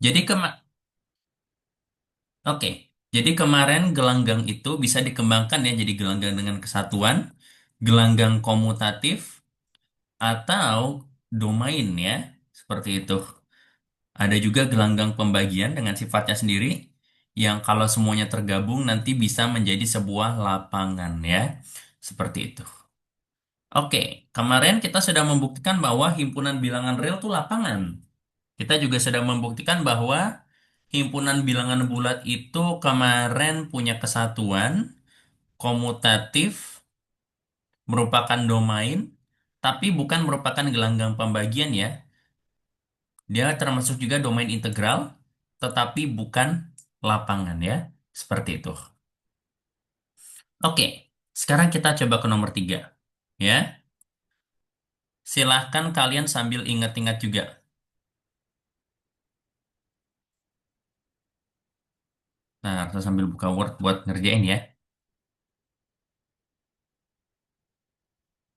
Jadi oke. Jadi kemarin gelanggang itu bisa dikembangkan ya jadi gelanggang dengan kesatuan, gelanggang komutatif, atau domain ya. Seperti itu. Ada juga gelanggang pembagian dengan sifatnya sendiri yang kalau semuanya tergabung nanti bisa menjadi sebuah lapangan ya. Seperti itu. Oke, kemarin kita sudah membuktikan bahwa himpunan bilangan real itu lapangan. Kita juga sudah membuktikan bahwa himpunan bilangan bulat itu kemarin punya kesatuan, komutatif, merupakan domain, tapi bukan merupakan gelanggang pembagian ya. Dia termasuk juga domain integral, tetapi bukan lapangan ya. Seperti itu. Oke, sekarang kita coba ke nomor 3. Ya, silahkan kalian sambil ingat-ingat juga. Nah, harus sambil buka Word buat ngerjain ya.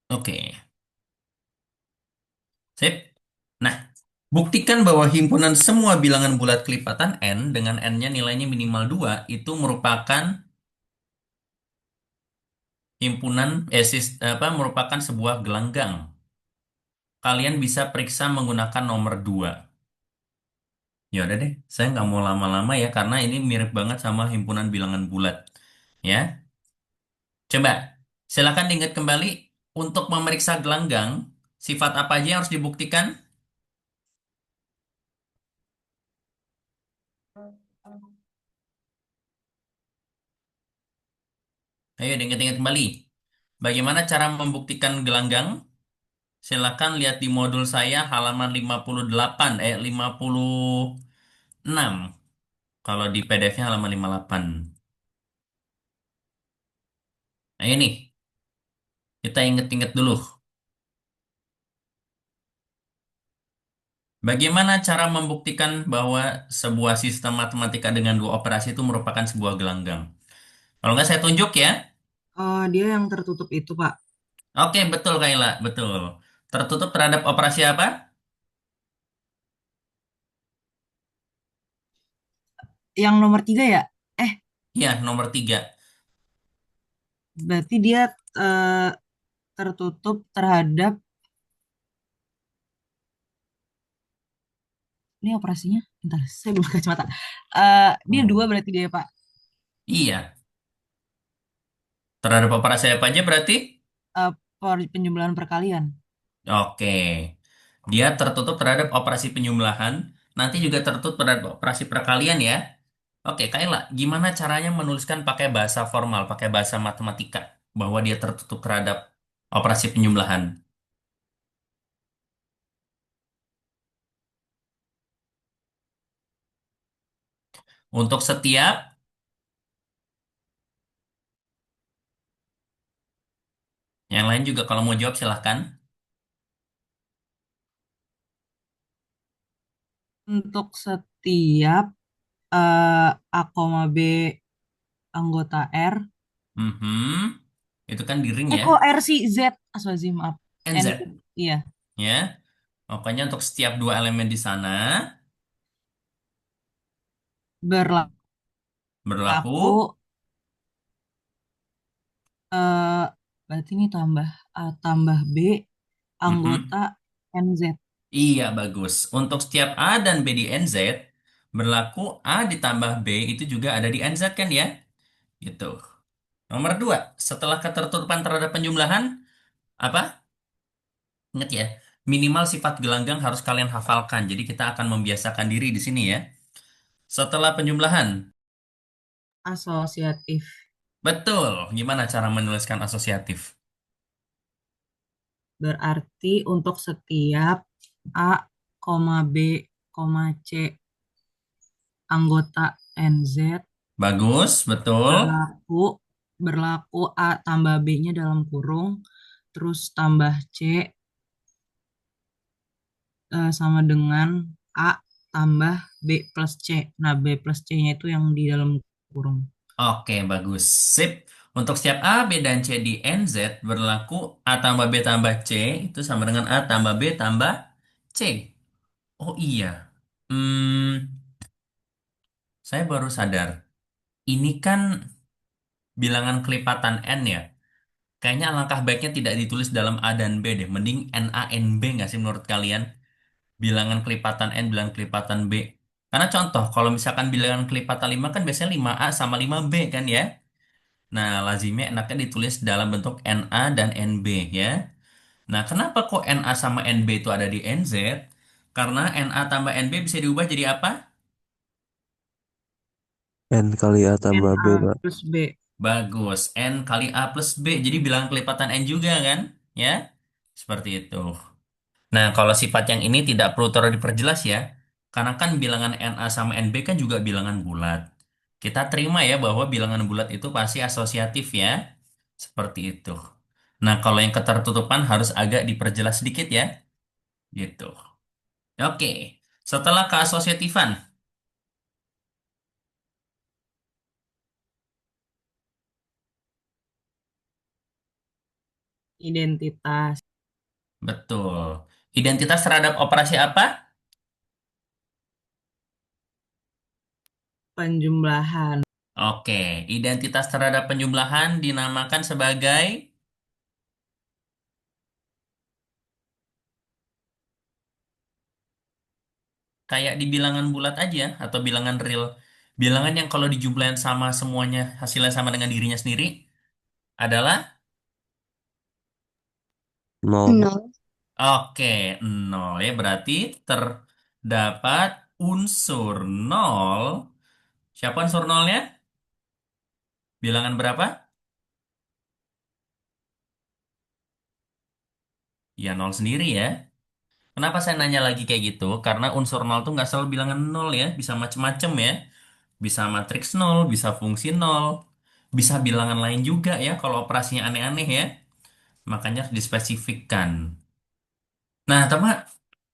Oke, sip. Nah, buktikan bahwa himpunan semua bilangan bulat kelipatan n dengan n-nya nilainya minimal 2 itu merupakan merupakan sebuah gelanggang. Kalian bisa periksa menggunakan nomor 2. Ya udah deh, saya nggak mau lama-lama ya karena ini mirip banget sama himpunan bilangan bulat. Ya, coba silakan diingat kembali untuk memeriksa gelanggang, sifat apa aja yang harus dibuktikan? Ayo diingat-ingat kembali. Bagaimana cara membuktikan gelanggang? Silakan lihat di modul saya halaman 58, 56. Kalau di PDF-nya halaman 58. Nah ini, kita ingat-ingat dulu. Bagaimana cara membuktikan bahwa sebuah sistem matematika dengan dua operasi itu merupakan sebuah gelanggang? Kalau nggak saya tunjuk ya. Oh, dia yang tertutup itu, Pak. Oke, betul Kayla, betul. Tertutup terhadap operasi apa? Yang nomor 3 ya? Eh, Ya, nomor 3. berarti dia eh, tertutup terhadap ini operasinya. Bentar, saya belum pakai kacamata. Dia dua Hmm. berarti dia, Pak. Iya, terhadap operasi apa aja berarti? Eh, Penjumlahan perkalian. Oke. Dia tertutup terhadap operasi penjumlahan, nanti juga tertutup terhadap operasi perkalian ya. Oke, Kayla, gimana caranya menuliskan pakai bahasa formal, pakai bahasa matematika, bahwa dia tertutup terhadap operasi penjumlahan? Untuk setiap, yang lain juga kalau mau jawab silahkan. Untuk setiap A, B anggota R. Mhm. Itu kan di ring ya, Kok R sih Z? Aswazim, maaf. N. NZ. Iya. Ya, pokoknya untuk setiap dua elemen di sana Berlaku berlaku. eh berarti ini tambah A tambah B anggota Mhm. NZ. Iya, bagus. Untuk setiap A dan B di NZ, berlaku A ditambah B itu juga ada di NZ kan ya? Gitu. Nomor 2, setelah ketertutupan terhadap penjumlahan, apa? Ingat ya, minimal sifat gelanggang harus kalian hafalkan. Jadi kita akan membiasakan diri di sini ya. Setelah penjumlahan, Asosiatif. betul. Gimana cara menuliskan asosiatif? Berarti untuk setiap A, B, C anggota NZ Bagus, betul. berlaku berlaku A tambah B-nya dalam kurung, terus tambah C sama dengan A tambah B plus C. Nah, B plus C-nya itu yang di dalam kurung. Oke, bagus. Sip. Untuk setiap A, B, dan C di NZ berlaku A tambah B tambah C itu sama dengan A tambah B tambah C. Oh iya. Hmm, Saya baru sadar. Ini kan bilangan kelipatan N ya. Kayaknya alangkah baiknya tidak ditulis dalam A dan B deh. Mending NA, NB nggak sih menurut kalian? Bilangan kelipatan N, bilangan kelipatan B. Karena contoh, kalau misalkan bilangan kelipatan 5 kan biasanya 5A sama 5B kan ya. Nah, lazimnya enaknya ditulis dalam bentuk NA dan NB ya. Nah, kenapa kok NA sama NB itu ada di NZ? Karena NA tambah NB bisa diubah jadi apa? N kali A tambah B, NA Pak. plus B. Bagus. N kali A plus B. Jadi bilangan kelipatan N juga kan? Ya, seperti itu. Nah, kalau sifat yang ini tidak perlu terlalu diperjelas ya. Karena kan bilangan NA sama NB kan juga bilangan bulat. Kita terima ya bahwa bilangan bulat itu pasti asosiatif ya. Seperti itu. Nah, kalau yang ketertutupan harus agak diperjelas sedikit ya. Gitu. Oke. Setelah keasosiatifan. Identitas. Betul. Identitas terhadap operasi apa? Penjumlahan. Oke. Identitas terhadap penjumlahan dinamakan sebagai kayak di bilangan bulat aja atau bilangan real. Bilangan yang kalau dijumlahin sama semuanya hasilnya sama dengan dirinya sendiri adalah Nol. Nol. oke, nol ya berarti terdapat unsur nol. Siapa unsur nolnya? Bilangan berapa? Ya nol sendiri ya. Kenapa saya nanya lagi kayak gitu? Karena unsur nol tuh nggak selalu bilangan nol ya, bisa macem-macem ya. Bisa matriks nol, bisa fungsi nol, bisa bilangan lain juga ya kalau operasinya aneh-aneh ya. Makanya harus dispesifikkan. Nah, teman,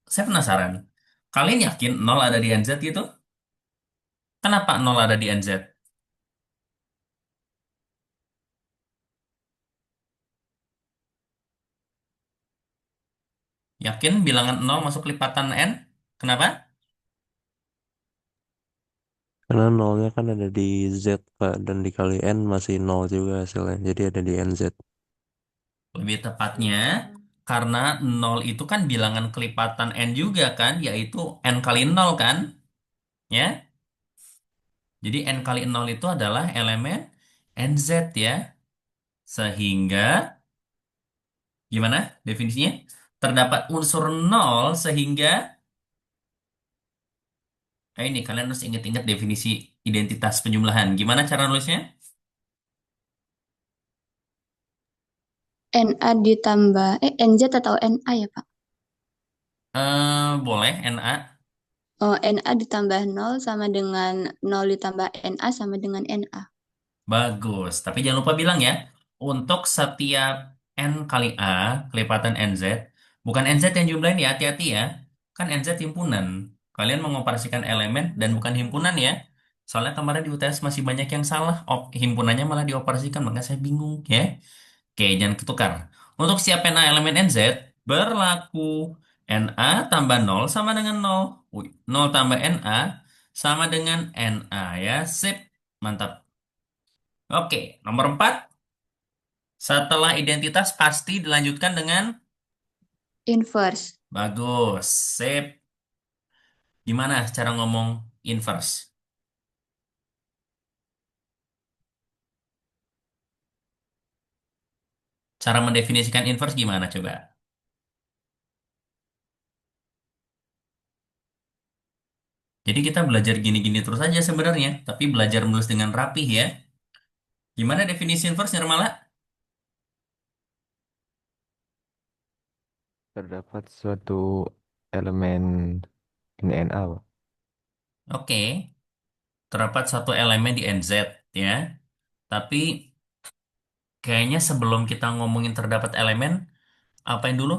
saya penasaran. Kalian yakin nol ada di NZ gitu? Kenapa nol ada di NZ? Yakin bilangan nol masuk lipatan N? Kenapa? Karena nolnya kan ada di Z, Pak. Dan dikali N masih nol juga hasilnya. Jadi ada di NZ. Lebih tepatnya, karena nol itu kan bilangan kelipatan N juga kan, yaitu N kali nol kan? Ya, jadi N kali nol itu adalah elemen NZ ya. Sehingga, gimana definisinya? Terdapat unsur nol sehingga, ini kalian harus ingat-ingat definisi identitas penjumlahan. Gimana cara nulisnya? NA ditambah NZ atau NA ya, Pak? Boleh, NA. Oh, NA ditambah nol sama dengan nol ditambah NA sama dengan NA. Bagus. Tapi jangan lupa bilang ya, untuk setiap N kali A, kelipatan NZ, bukan NZ yang jumlahin ya, hati-hati ya. Kan NZ himpunan. Kalian mengoperasikan elemen dan bukan himpunan ya. Soalnya kemarin di UTS masih banyak yang salah. Himpunannya malah dioperasikan, makanya saya bingung ya. Oke, jangan ketukar. Untuk setiap NA elemen NZ, berlaku NA tambah nol sama dengan nol. Wih, 0 tambah NA sama dengan NA ya. Sip, mantap. Oke, nomor 4. Setelah identitas pasti dilanjutkan dengan Inverse. bagus. Sip. Gimana cara ngomong inverse? Cara mendefinisikan inverse gimana coba? Jadi kita belajar gini-gini terus aja sebenarnya, tapi belajar menulis dengan rapih ya. Gimana definisi inverse, Nirmala? Terdapat suatu elemen NNA, Pak. Oke, terdapat satu elemen di NZ ya. Tapi kayaknya sebelum kita ngomongin terdapat elemen, apa yang dulu?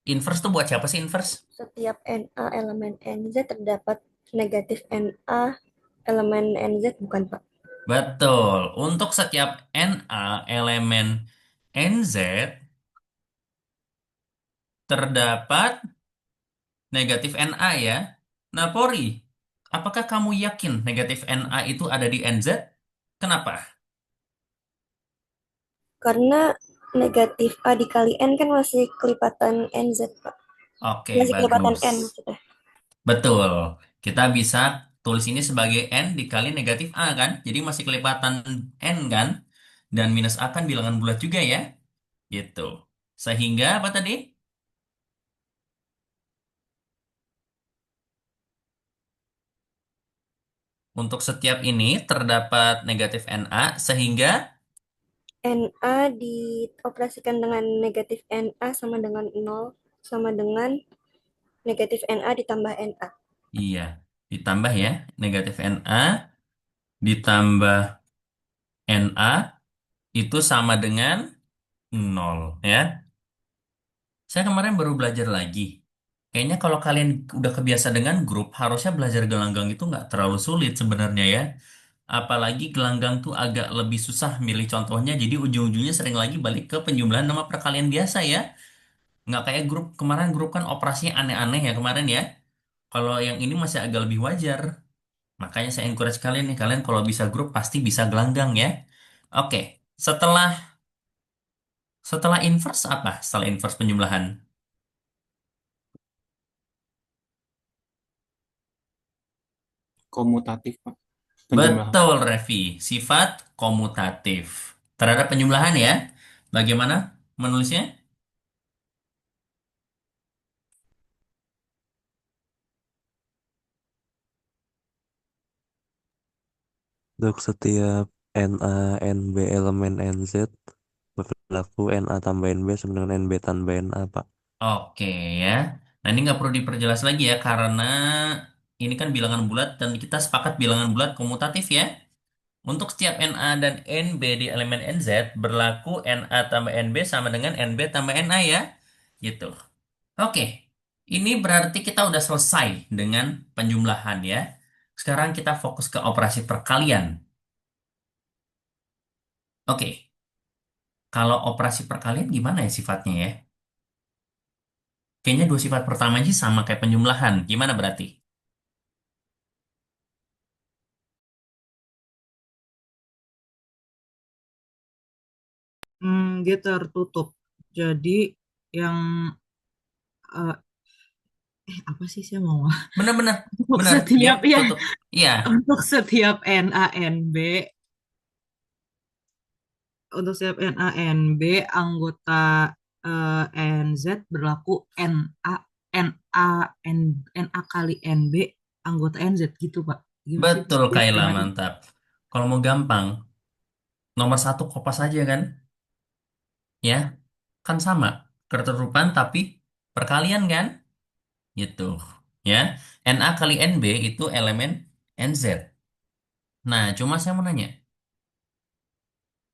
Inverse tuh buat siapa sih inverse? Setiap Na elemen Nz terdapat negatif Na elemen Nz, bukan Pak? Betul. Untuk setiap Na elemen NZ terdapat negatif Na ya. Nah, Pori, Apakah kamu yakin negatif NA itu ada di NZ? Kenapa? Karena negatif A dikali N kan masih kelipatan NZ, Pak. Oke, Masih kelipatan bagus. N maksudnya. Betul. Kita bisa tulis ini sebagai N dikali negatif A kan? Jadi masih kelipatan N kan? Dan minus A kan bilangan bulat juga ya? Gitu. Sehingga apa tadi? Untuk setiap ini terdapat negatif NA sehingga NA dioperasikan dengan negatif NA sama dengan 0 sama dengan negatif NA ditambah NA. iya ditambah ya negatif NA ditambah NA itu sama dengan 0 ya. Saya kemarin baru belajar lagi. Kayaknya kalau kalian udah kebiasa dengan grup, harusnya belajar gelanggang itu nggak terlalu sulit sebenarnya ya. Apalagi gelanggang tuh agak lebih susah milih contohnya, jadi ujung-ujungnya sering lagi balik ke penjumlahan nama perkalian biasa ya. Nggak kayak grup, kemarin grup kan operasinya aneh-aneh ya kemarin ya. Kalau yang ini masih agak lebih wajar. Makanya saya encourage kalian nih, kalian kalau bisa grup pasti bisa gelanggang ya. Oke, setelah setelah inverse apa? Setelah inverse penjumlahan. Komutatif, Pak. Penjumlahan. Betul, Revi. Sifat komutatif. Terhadap penjumlahan ya. Bagaimana menulisnya? Untuk setiap NA, NB elemen NZ berlaku NA tambah NB sama dengan NB tambah NA, Pak. Oke ya. Nah ini nggak perlu diperjelas lagi ya karena ini kan bilangan bulat dan kita sepakat bilangan bulat komutatif ya. Untuk setiap NA dan NB di elemen NZ berlaku NA tambah NB sama dengan NB tambah NA ya. Gitu. Oke. Ini berarti kita udah selesai dengan penjumlahan ya. Sekarang kita fokus ke operasi perkalian. Oke. Kalau operasi perkalian gimana ya sifatnya ya? Kayaknya dua sifat pertama sih sama kayak penjumlahan. Gimana berarti? Dia tertutup. Jadi yang eh, apa sih saya mau Bener-bener, untuk bener. Yang setiap ya tutup. Iya, untuk setiap NaNB untuk setiap NaNB anggota NZ berlaku Na kali NB anggota NZ gitu Pak. Gimana sih betul dia Kayla, gimana? mantap. Kalau mau gampang, nomor satu kopas aja kan? Ya, kan sama. Ketertutupan tapi perkalian kan? Gitu. Ya, Na kali Nb itu elemen Nz. Nah, cuma saya mau nanya,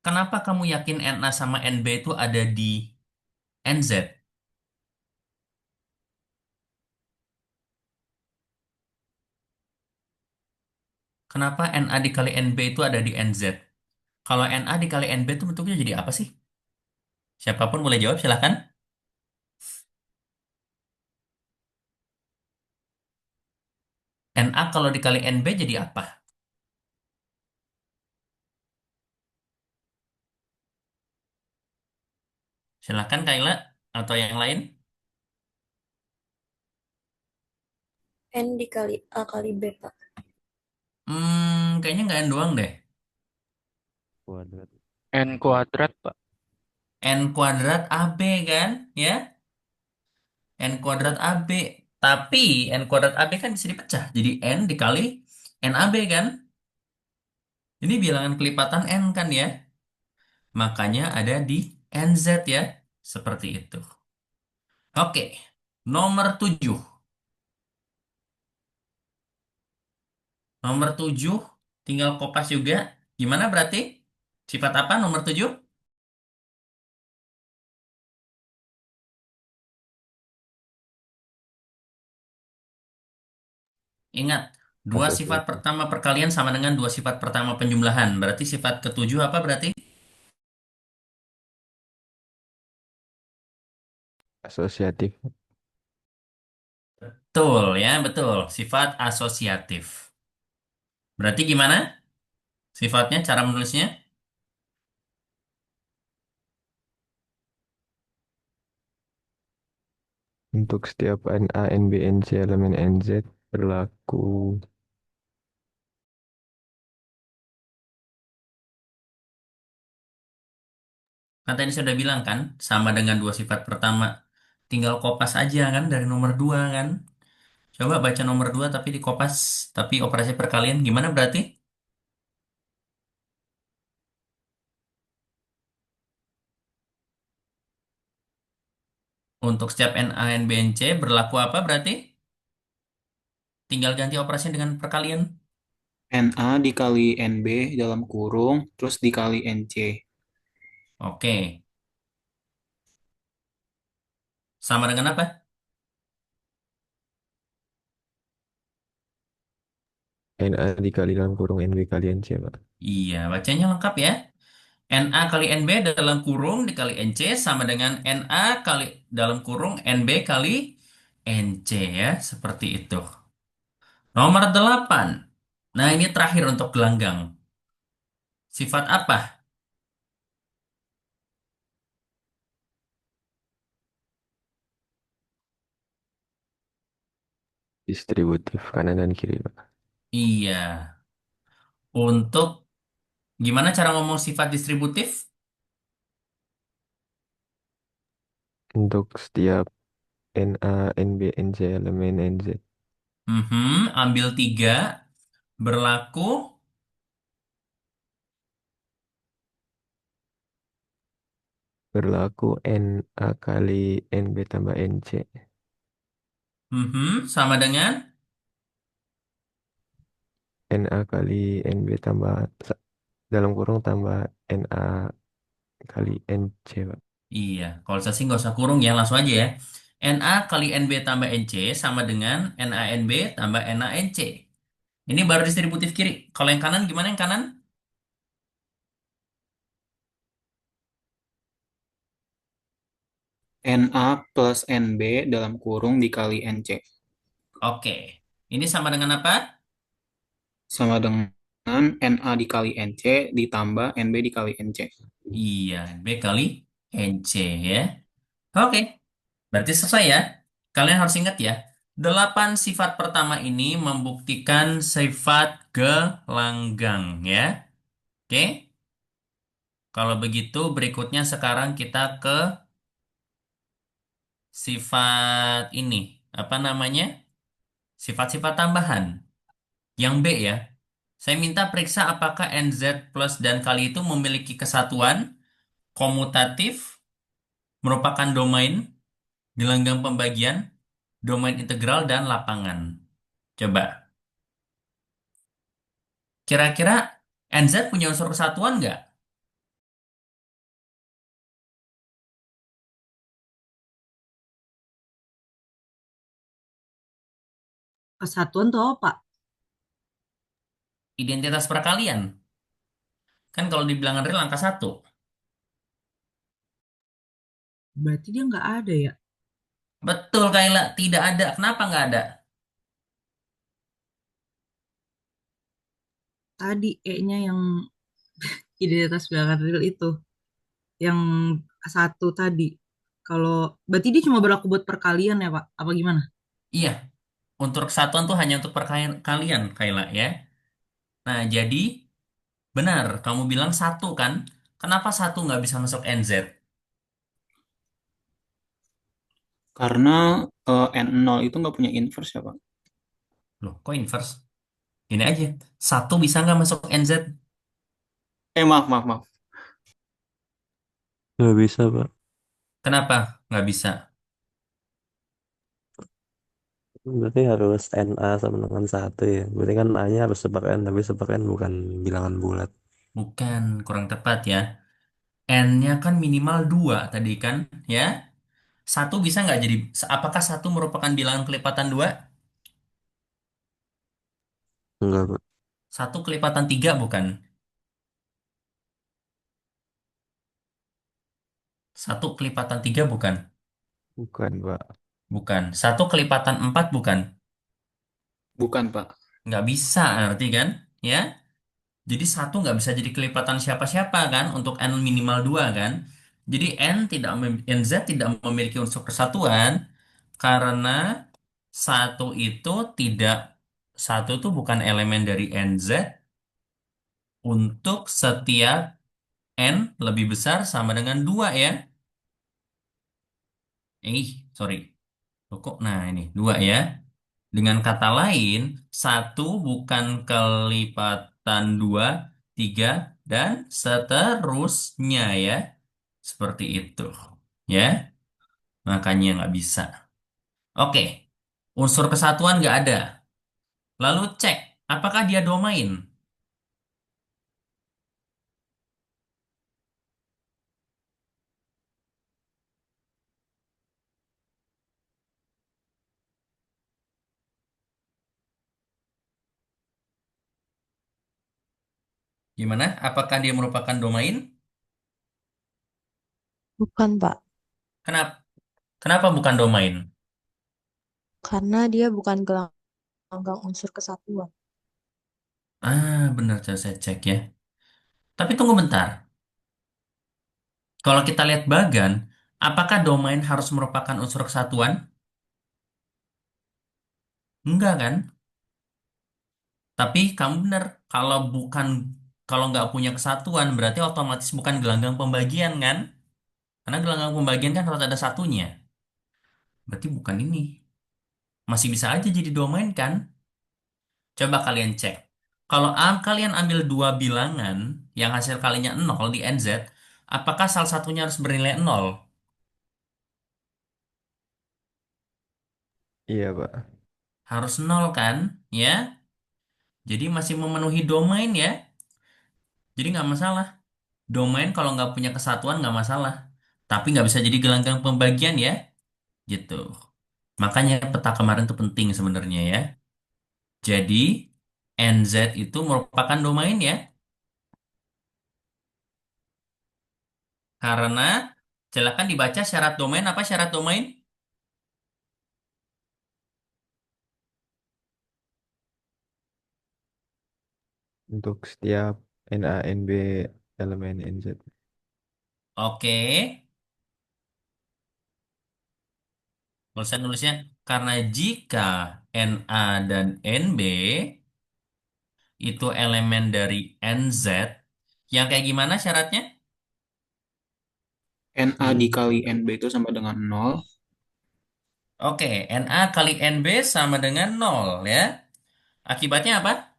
kenapa kamu yakin Na sama Nb itu ada di Nz? Kenapa Na dikali Nb itu ada di Nz? Kalau Na dikali Nb itu bentuknya jadi apa sih? Siapapun boleh jawab, silahkan. Na kalau dikali Nb jadi apa? Silahkan Kayla atau yang lain. N dikali A kali B, Pak. Kayaknya nggak N doang deh. Kuadrat. N kuadrat, Pak. N kuadrat AB kan, ya? N kuadrat AB. Tapi N kuadrat AB kan bisa dipecah. Jadi N dikali NAB kan? Ini bilangan kelipatan N kan ya? Makanya ada di NZ ya. Seperti itu. Oke. Nomor 7. Nomor 7 tinggal kopas juga. Gimana berarti? Sifat apa nomor 7? Ingat, dua sifat Asosiatif. pertama perkalian sama dengan dua sifat pertama penjumlahan. Berarti sifat ketujuh apa berarti? Asosiatif. Betul ya, betul. Sifat asosiatif. Berarti gimana sifatnya, cara menulisnya? Untuk setiap NA, NB, NC, elemen NZ berlaku. Kan tadi saya udah bilang kan, sama dengan dua sifat pertama. Tinggal kopas aja kan dari nomor dua kan. Coba baca nomor dua tapi di kopas, tapi operasi perkalian gimana berarti? Untuk setiap NA, NB, NC berlaku apa berarti? Tinggal ganti operasinya dengan perkalian. NA dikali NB dalam kurung, terus dikali NC. Oke. Sama dengan apa? NA dikali dalam kurung NB kali NC, Pak. Iya, bacanya lengkap ya. NA kali NB dalam kurung dikali NC sama dengan NA kali dalam kurung NB kali NC ya. Seperti itu. Nomor 8. Nah, ini terakhir untuk gelanggang. Sifat apa? Distributif kanan dan kiri, Pak. Iya. Untuk gimana cara ngomong sifat distributif? Untuk setiap NA, NB, NC, elemen NZ Ambil 3. Berlaku. berlaku NA kali NB tambah NC. Sama dengan. NA kali NB tambah dalam kurung tambah NA kali NC, Pak. Iya, kalau saya sih nggak usah kurung ya, langsung aja ya. NA kali NB tambah NC sama dengan NaNB tambah NaNC. Ini baru distributif kiri. Kalau yang kanan gimana yang kanan? NA plus NB dalam kurung dikali NC. Oke. Ini sama dengan apa? Sama dengan NA dikali NC ditambah NB dikali NC. Iya, B kali NC ya. Oke, berarti selesai ya. Kalian harus ingat ya. 8 sifat pertama ini membuktikan sifat gelanggang ya. Oke, kalau begitu berikutnya sekarang kita ke sifat ini. Apa namanya? Sifat-sifat tambahan. Yang B ya. Saya minta periksa apakah NZ plus dan kali itu memiliki kesatuan, komutatif, merupakan domain, gelanggang pembagian, domain integral, dan lapangan. Coba. Kira-kira NZ punya unsur kesatuan nggak? Kesatuan tuh apa, Pak? Identitas perkalian. Kan kalau di bilangan real angka 1. Berarti dia nggak ada ya? Betul, Kayla. Tidak ada. Kenapa nggak ada? Tadi E-nya yang identitas bilangan real itu. Yang satu tadi. Kalau berarti dia cuma berlaku buat perkalian ya, Pak? Apa gimana? Iya, untuk kesatuan tuh hanya untuk perkalian, Kayla ya. Nah, jadi benar. Kamu bilang satu kan? Kenapa satu nggak bisa masuk NZ? Karena N0 itu nggak punya inverse ya, Pak. Loh, kok inverse? Ini aja. Satu bisa nggak masuk NZ? Maaf, maaf, maaf. Nggak bisa, Pak. Kenapa nggak bisa? Berarti harus NA sama dengan 1 ya. Berarti kan A-nya harus sebak N, tapi sebak N bukan bilangan bulat. Bukan, kurang tepat ya. N-nya kan minimal 2 tadi kan, ya. Satu bisa nggak jadi, apakah satu merupakan bilangan kelipatan 2? Enggak, Pak. Satu kelipatan 3 bukan? Satu kelipatan 3 bukan? Bukan, Pak. Bukan. Satu kelipatan 4 bukan? Bukan, Pak. Nggak bisa, arti kan? ya. Jadi satu nggak bisa jadi kelipatan siapa-siapa kan untuk n minimal 2 kan. Jadi NZ tidak memiliki unsur kesatuan karena satu itu tidak satu itu bukan elemen dari NZ untuk setiap n lebih besar sama dengan 2 ya. Sorry. Kok nah ini 2 ya. Dengan kata lain, satu bukan kelipatan dua, tiga, dan seterusnya ya. Seperti itu. Ya, makanya nggak bisa. Oke, unsur kesatuan nggak ada. Lalu cek, apakah dia domain? Gimana? Apakah dia merupakan domain? Bukan, Pak. Kenapa? Kenapa bukan domain? Karena dia bukan gelanggang unsur kesatuan. Benar, saya cek ya. Tapi tunggu bentar. Kalau kita lihat bagan, apakah domain harus merupakan unsur kesatuan? Enggak kan? Tapi kamu benar, kalau nggak punya kesatuan berarti otomatis bukan gelanggang pembagian kan? Karena gelanggang pembagian kan harus ada satunya. Berarti bukan ini. Masih bisa aja jadi domain kan? Coba kalian cek. Kalau kalian ambil dua bilangan yang hasil kalinya 0 di NZ, apakah salah satunya harus bernilai 0? Iya, Pak. Harus 0 kan? Ya. Jadi masih memenuhi domain ya. Jadi nggak masalah. Domain kalau nggak punya kesatuan nggak masalah. Tapi nggak bisa jadi gelanggang pembagian ya. Gitu. Makanya peta kemarin itu penting sebenarnya ya. Jadi NZ itu merupakan domain ya. Karena silakan dibaca syarat domain apa syarat domain? Untuk setiap NA, NB, elemen NZ. Oke. Nulisnya karena jika NA dan NB itu elemen dari NZ yang kayak gimana syaratnya? NA dikali NB itu sama dengan 0. Oke, NA kali NB sama dengan 0 ya. Akibatnya apa?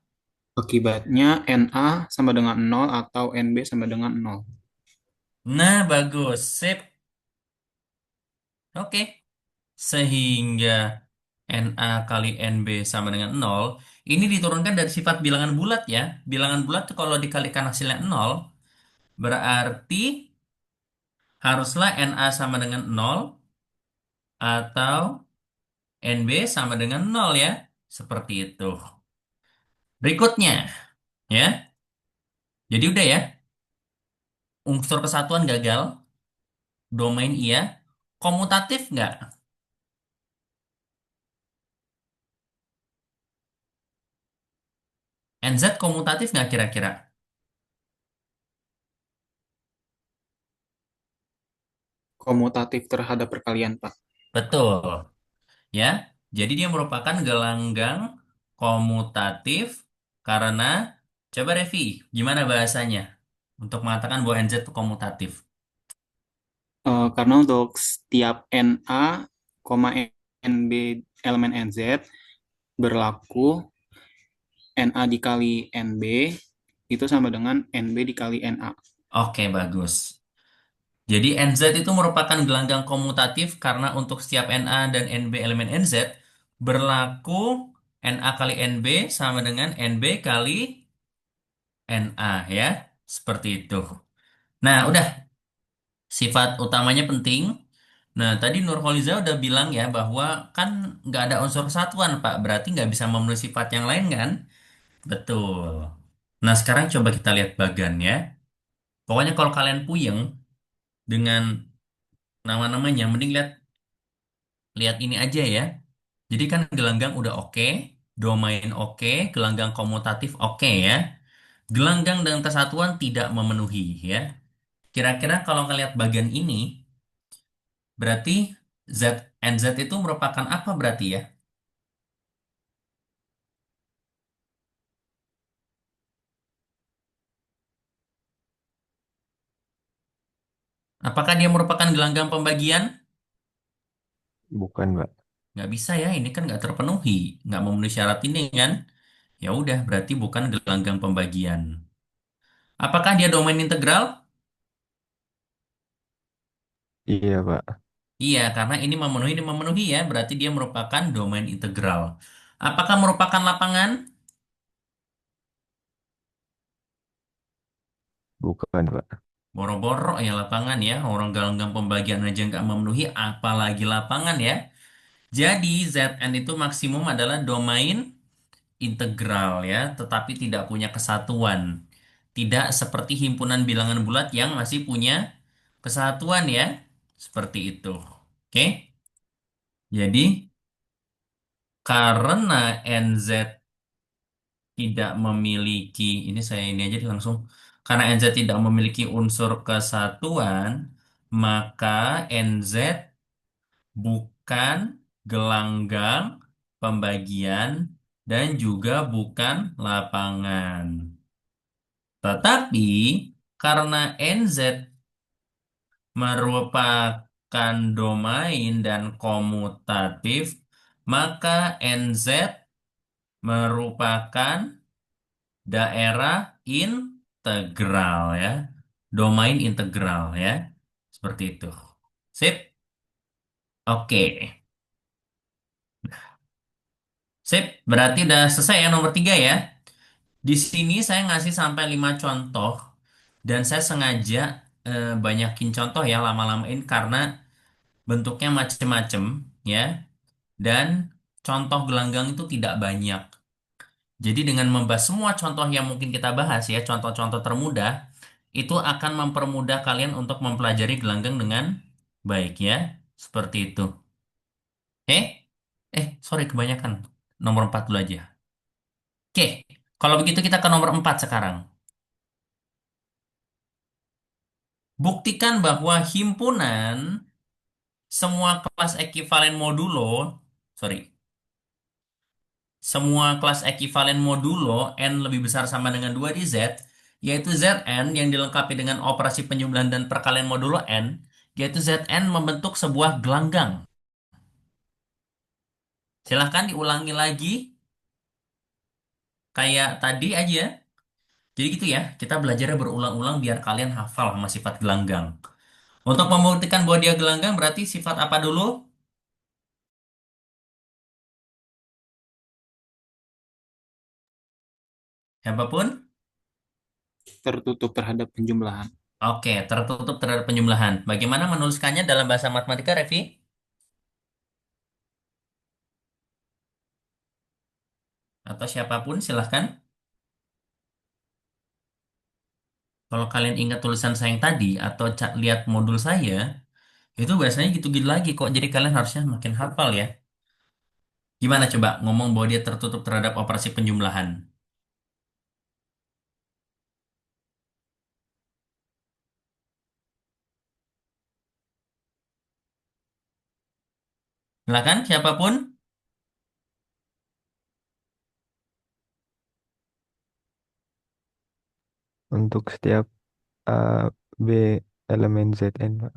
Akibatnya NA sama dengan 0 atau NB sama dengan 0. Nah, bagus. Sip. Oke. Sehingga NA kali NB sama dengan 0. Ini diturunkan dari sifat bilangan bulat ya. Bilangan bulat tuh kalau dikalikan hasilnya 0, berarti haruslah NA sama dengan 0 atau NB sama dengan 0 ya. Seperti itu. Berikutnya, ya. Jadi udah ya. Unsur kesatuan gagal. Domain iya. Komutatif nggak? NZ komutatif nggak kira-kira? Komutatif terhadap perkalian, Pak. Betul. Ya. Jadi dia merupakan gelanggang komutatif karena coba Revi, gimana bahasanya untuk mengatakan bahwa NZ itu komutatif? Karena untuk setiap NA, NB elemen NZ berlaku NA dikali NB itu sama dengan NB dikali NA. Oke, bagus. Jadi NZ itu merupakan gelanggang komutatif karena untuk setiap NA dan NB elemen NZ berlaku NA kali NB sama dengan NB kali NA ya. Seperti itu. Nah, udah sifat utamanya penting. Nah, tadi Nurholiza udah bilang ya bahwa kan nggak ada unsur kesatuan, Pak. Berarti nggak bisa memenuhi sifat yang lain kan? Betul. Nah, sekarang coba kita lihat bagan ya. Pokoknya kalau kalian puyeng dengan nama-namanya, mending lihat lihat ini aja ya. Jadi kan gelanggang udah oke. Domain oke, gelanggang komutatif oke ya. Gelanggang dengan kesatuan tidak memenuhi ya. Kira-kira kalau ngelihat bagian ini, berarti Z and Z itu merupakan apa berarti ya? Apakah dia merupakan gelanggang pembagian? Bukan, Pak. Nggak bisa ya, ini kan nggak terpenuhi, nggak memenuhi syarat ini kan? Ya udah, berarti bukan gelanggang pembagian. Apakah dia domain integral? Iya, Pak. Iya, karena ini memenuhi ya, berarti dia merupakan domain integral. Apakah merupakan lapangan? Bukan, Pak. Boro-boro ya lapangan ya, orang gelanggang pembagian aja nggak memenuhi, apalagi lapangan ya. Jadi Zn itu maksimum adalah domain integral ya, tetapi tidak punya kesatuan. Tidak seperti himpunan bilangan bulat yang masih punya kesatuan ya. Seperti itu. Oke. Jadi karena NZ tidak memiliki, ini saya ini aja langsung. Karena NZ tidak memiliki unsur kesatuan, maka NZ bukan gelanggang pembagian dan juga bukan lapangan. Tetapi karena NZ merupakan domain dan komutatif, maka NZ merupakan daerah integral ya. Domain integral ya. Seperti itu. Sip. Oke. Sip. Berarti udah selesai ya nomor 3 ya. Di sini saya ngasih sampai 5 contoh dan saya sengaja banyakin contoh ya lama-lamain karena bentuknya macem-macem ya dan contoh gelanggang itu tidak banyak. Jadi dengan membahas semua contoh yang mungkin kita bahas ya, contoh-contoh termudah, itu akan mempermudah kalian untuk mempelajari gelanggang dengan baik ya. Seperti itu. Oke? Sorry kebanyakan. Nomor 4 dulu aja. Oke, kalau begitu kita ke nomor 4 sekarang. Buktikan bahwa himpunan semua kelas ekivalen modulo, sorry, semua kelas ekivalen modulo n lebih besar sama dengan 2 di Z, yaitu Zn yang dilengkapi dengan operasi penjumlahan dan perkalian modulo n, yaitu Zn membentuk sebuah gelanggang. Silahkan diulangi lagi kayak tadi aja. Jadi gitu ya, kita belajarnya berulang-ulang biar kalian hafal sama sifat gelanggang. Untuk membuktikan bahwa dia gelanggang berarti sifat apa dulu? Siapapun? Tertutup terhadap penjumlahan. Oke, tertutup terhadap penjumlahan. Bagaimana menuliskannya dalam bahasa matematika, Revi? Atau siapapun, silahkan. Kalau kalian ingat tulisan saya yang tadi, atau lihat modul saya, itu biasanya gitu-gitu lagi kok. Jadi kalian harusnya makin hafal ya. Gimana coba ngomong bahwa dia tertutup terhadap operasi penjumlahan? Silahkan, siapapun. Untuk setiap A, B elemen Zn, Pak.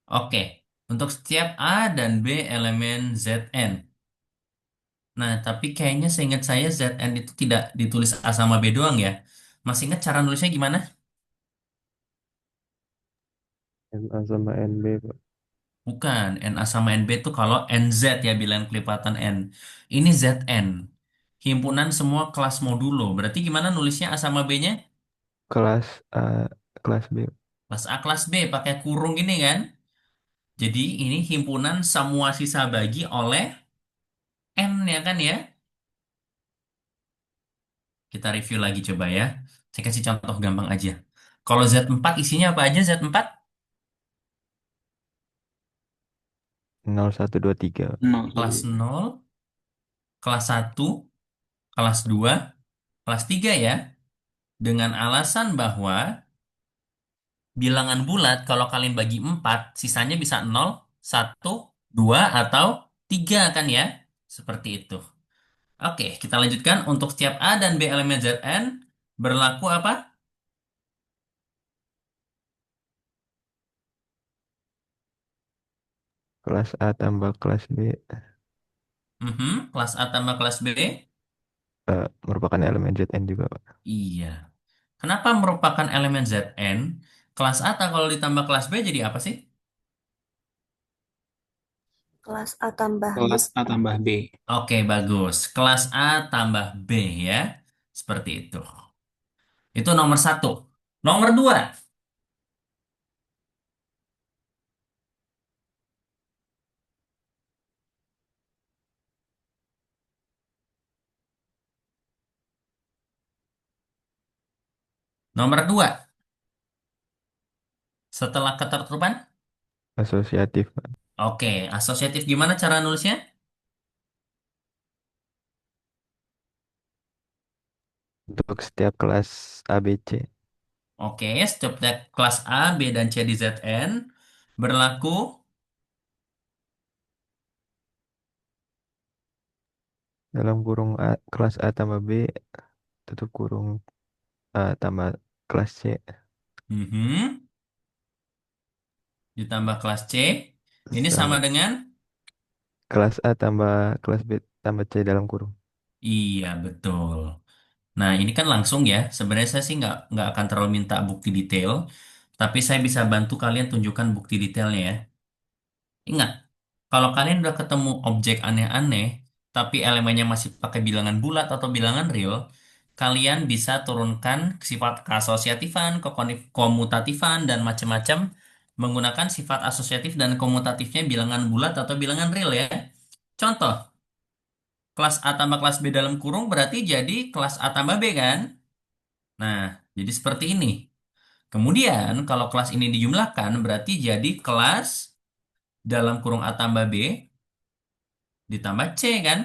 Oke, untuk setiap A dan B elemen Zn. Nah, tapi kayaknya seingat saya Zn itu tidak ditulis A sama B doang ya. Masih ingat cara nulisnya gimana? NA sama NB, Pak. Bukan, Na sama Nb itu kalau Nz ya bilangan kelipatan N. Ini Zn. Himpunan semua kelas modulo. Berarti gimana nulisnya A sama B-nya? Kelas A, kelas B. Kelas A, kelas B, pakai kurung gini kan? Jadi ini himpunan semua sisa bagi oleh N ya kan ya? Kita review lagi coba ya. Saya kasih contoh gampang aja. Kalau Z4 isinya apa aja Z4? 0, 1, 2, 3. Nol Kelas satu. 0, kelas 1, kelas 2, kelas 3 ya. Dengan alasan bahwa bilangan bulat kalau kalian bagi 4, sisanya bisa 0, 1, 2, atau 3 kan ya? Seperti itu. Oke, kita lanjutkan. Untuk setiap A dan B elemen Zn berlaku apa? Kelas A tambah kelas B Kelas A tambah kelas B? merupakan elemen Zn juga, Pak. Iya. Kenapa merupakan elemen Zn? Kelas A kalau ditambah kelas B jadi apa sih? Kelas A tambah B. Kelas A tambah B. Oke, bagus. Kelas A tambah B ya. Seperti itu. Itu nomor satu. Nomor dua. Nomor dua. Setelah ketertutupan. Asosiatif, Pak. Oke, asosiatif gimana cara nulisnya? Untuk setiap kelas ABC Oke, setiap kelas A, B, dan C di Zn berlaku. dalam kurung A, kelas A tambah B tutup kurung A tambah kelas C Mhm, ditambah kelas C. Ini sama sama dengan. kelas A tambah kelas B tambah C dalam kurung. Iya, betul. Nah, ini kan langsung ya. Sebenarnya saya sih nggak akan terlalu minta bukti detail, tapi saya bisa bantu kalian tunjukkan bukti detailnya ya. Ingat, kalau kalian udah ketemu objek aneh-aneh, tapi elemennya masih pakai bilangan bulat atau bilangan real, kalian bisa turunkan sifat keasosiatifan, komutatifan, dan macam-macam menggunakan sifat asosiatif dan komutatifnya bilangan bulat atau bilangan real ya. Contoh, kelas A tambah kelas B dalam kurung berarti jadi kelas A tambah B kan? Nah, jadi seperti ini. Kemudian, kalau kelas ini dijumlahkan, berarti jadi kelas dalam kurung A tambah B ditambah C kan?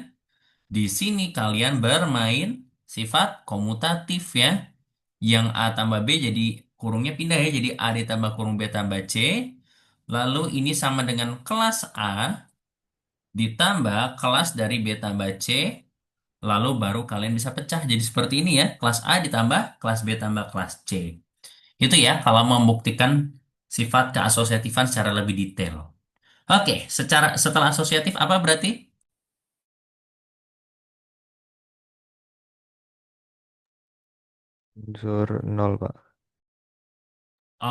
Di sini kalian bermain sifat komutatif ya. Yang A tambah B jadi kurungnya pindah ya. Jadi A ditambah kurung B tambah C. Lalu ini sama dengan kelas A ditambah kelas dari B tambah C. Lalu baru kalian bisa pecah. Jadi seperti ini ya. Kelas A ditambah kelas B tambah kelas C. Itu ya kalau membuktikan sifat keasosiatifan secara lebih detail. Oke, setelah asosiatif apa berarti? Unsur nol, Pak.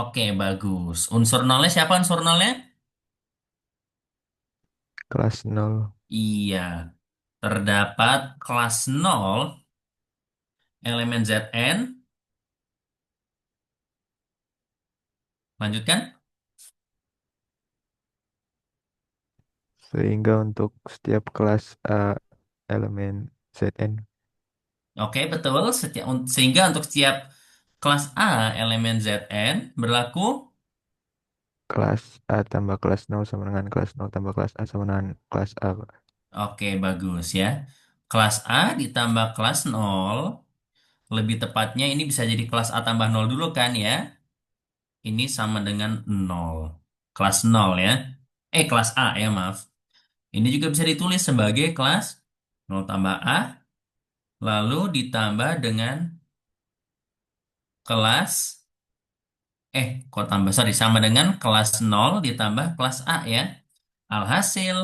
Oke, bagus. Unsur nolnya siapa unsur nolnya? Kelas nol. Iya, terdapat kelas nol elemen Zn. Lanjutkan. Sehingga untuk setiap kelas A elemen Zn, Oke, betul. Sehingga untuk setiap kelas A elemen Zn berlaku. kelas A tambah kelas nol sama dengan kelas nol tambah kelas A sama dengan kelas A, Pak. Oke, bagus ya. Kelas A ditambah kelas nol. Lebih tepatnya ini bisa jadi kelas A tambah nol dulu kan ya. Ini sama dengan nol. Kelas nol ya. Kelas A ya, maaf. Ini juga bisa ditulis sebagai kelas nol tambah A, lalu ditambah dengan kelas, kok tambah, sorry, sama dengan kelas nol ditambah kelas A ya. Alhasil,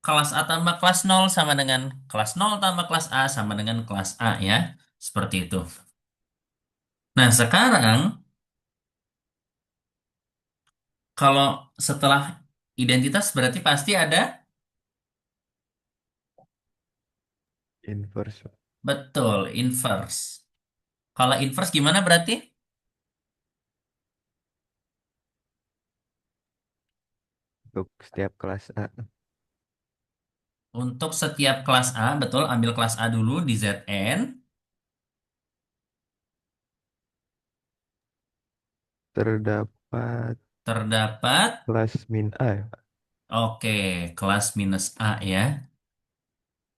kelas A tambah kelas nol sama dengan kelas nol tambah kelas A sama dengan kelas A ya. Seperti itu. Nah, sekarang kalau setelah identitas berarti pasti ada. Inverse, Pak. Betul, inverse. Kalau inverse gimana berarti? Untuk setiap kelas A Untuk setiap kelas A, betul, ambil kelas A dulu di Zn. terdapat Terdapat, kelas min A, ya, Pak. oke, kelas minus A ya.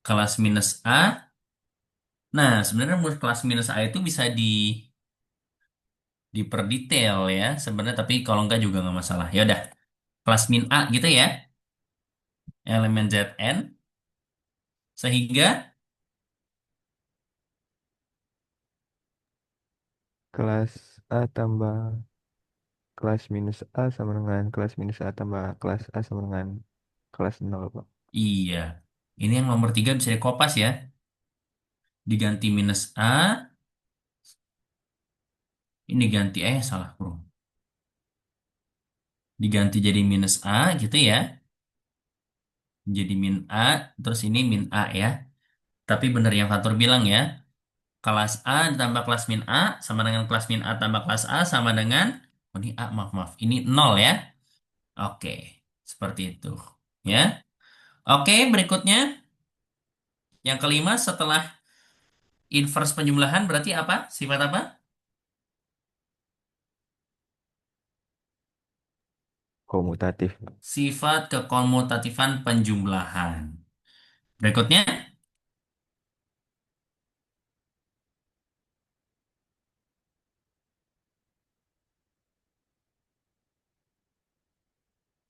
Kelas minus A Nah, sebenarnya rumus kelas minus A itu bisa diperdetail ya sebenarnya, tapi kalau enggak juga nggak masalah. Ya udah, kelas min A gitu ya, elemen Zn, sehingga Kelas A tambah kelas minus A sama dengan kelas minus A tambah kelas A sama dengan kelas nol, Pak. iya, ini yang nomor 3 bisa dikopas ya, diganti minus A, ini ganti salah bro, diganti jadi minus A gitu ya, jadi min A, terus ini min A ya. Tapi bener yang Fatur bilang ya, kelas A ditambah kelas min A sama dengan kelas min A tambah kelas A sama dengan, oh ini A, maaf, maaf. Ini 0 ya. Oke, seperti itu. Ya. Oke, berikutnya. Yang kelima setelah inverse penjumlahan berarti apa? Sifat apa? Komutatif, Pak. Sifat kekomutatifan penjumlahan. Berikutnya,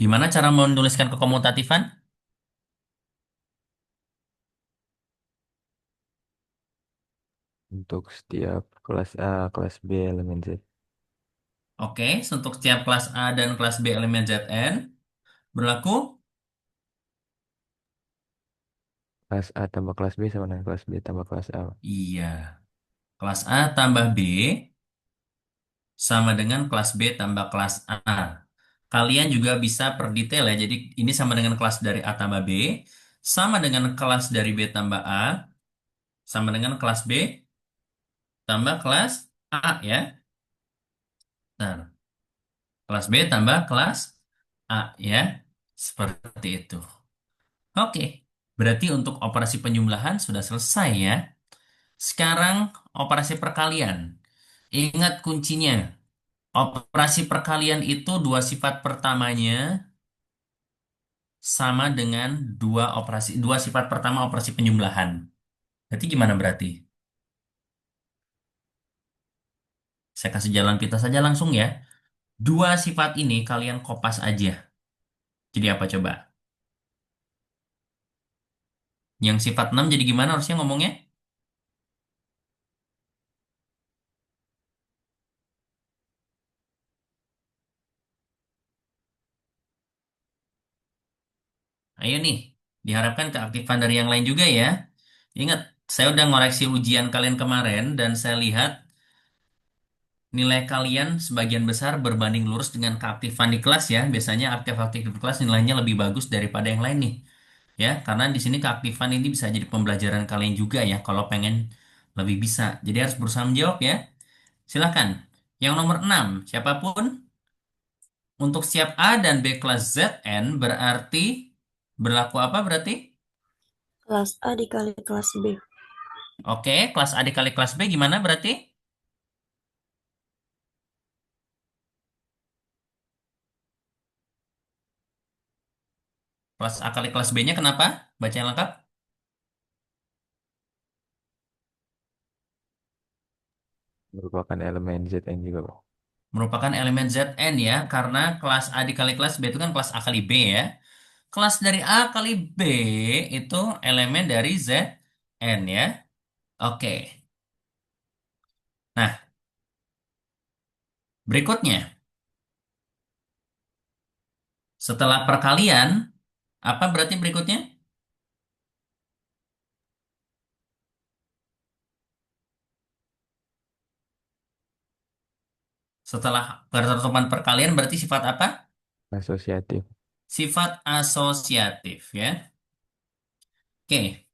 gimana cara menuliskan kekomutatifan? Untuk setiap kelas A, kelas B, elemen Z. Oke, untuk setiap kelas A dan kelas B elemen Zn berlaku. Kelas A tambah kelas B sama dengan kelas B tambah kelas A, Pak. Iya. Kelas A tambah B sama dengan kelas B tambah kelas A. Kalian juga bisa per detail ya. Jadi ini sama dengan kelas dari A tambah B, sama dengan kelas dari B tambah A, sama dengan kelas B tambah kelas A ya. Nah, kelas B tambah kelas A ya. Seperti itu. Oke. Berarti untuk operasi penjumlahan sudah selesai ya. Sekarang operasi perkalian. Ingat kuncinya. Operasi perkalian itu dua sifat pertamanya sama dengan dua sifat pertama operasi penjumlahan. Berarti gimana berarti? Saya kasih jalan pintas saja langsung ya. Dua sifat ini kalian kopas aja. Jadi apa coba? Yang sifat 6 jadi gimana harusnya ngomongnya? Ayo nih, diharapkan keaktifan dari yang lain juga ya. Ingat, saya udah ngoreksi ujian kalian kemarin dan saya lihat nilai kalian sebagian besar berbanding lurus dengan keaktifan di kelas ya. Biasanya aktif-aktif di kelas nilainya lebih bagus daripada yang lain nih. Ya, karena di sini keaktifan ini bisa jadi pembelajaran kalian juga ya kalau pengen lebih bisa. Jadi harus berusaha menjawab ya. Silakan. Yang nomor 6 siapapun untuk siap A dan B kelas ZN berarti berlaku apa berarti? Kelas A dikali kelas B. Oke, kelas A dikali kelas B gimana berarti? Kelas A kali kelas B-nya kenapa? Baca yang lengkap. Merupakan elemen Zn juga, Pak. Merupakan elemen Zn ya, karena kelas A dikali kelas B itu kan kelas A kali B ya. Kelas dari A kali B itu elemen dari Zn ya. Oke. Nah, berikutnya. Setelah perkalian, apa berarti berikutnya? Setelah pertemuan perkalian berarti sifat apa? Asosiatif. Sifat asosiatif ya. Oke.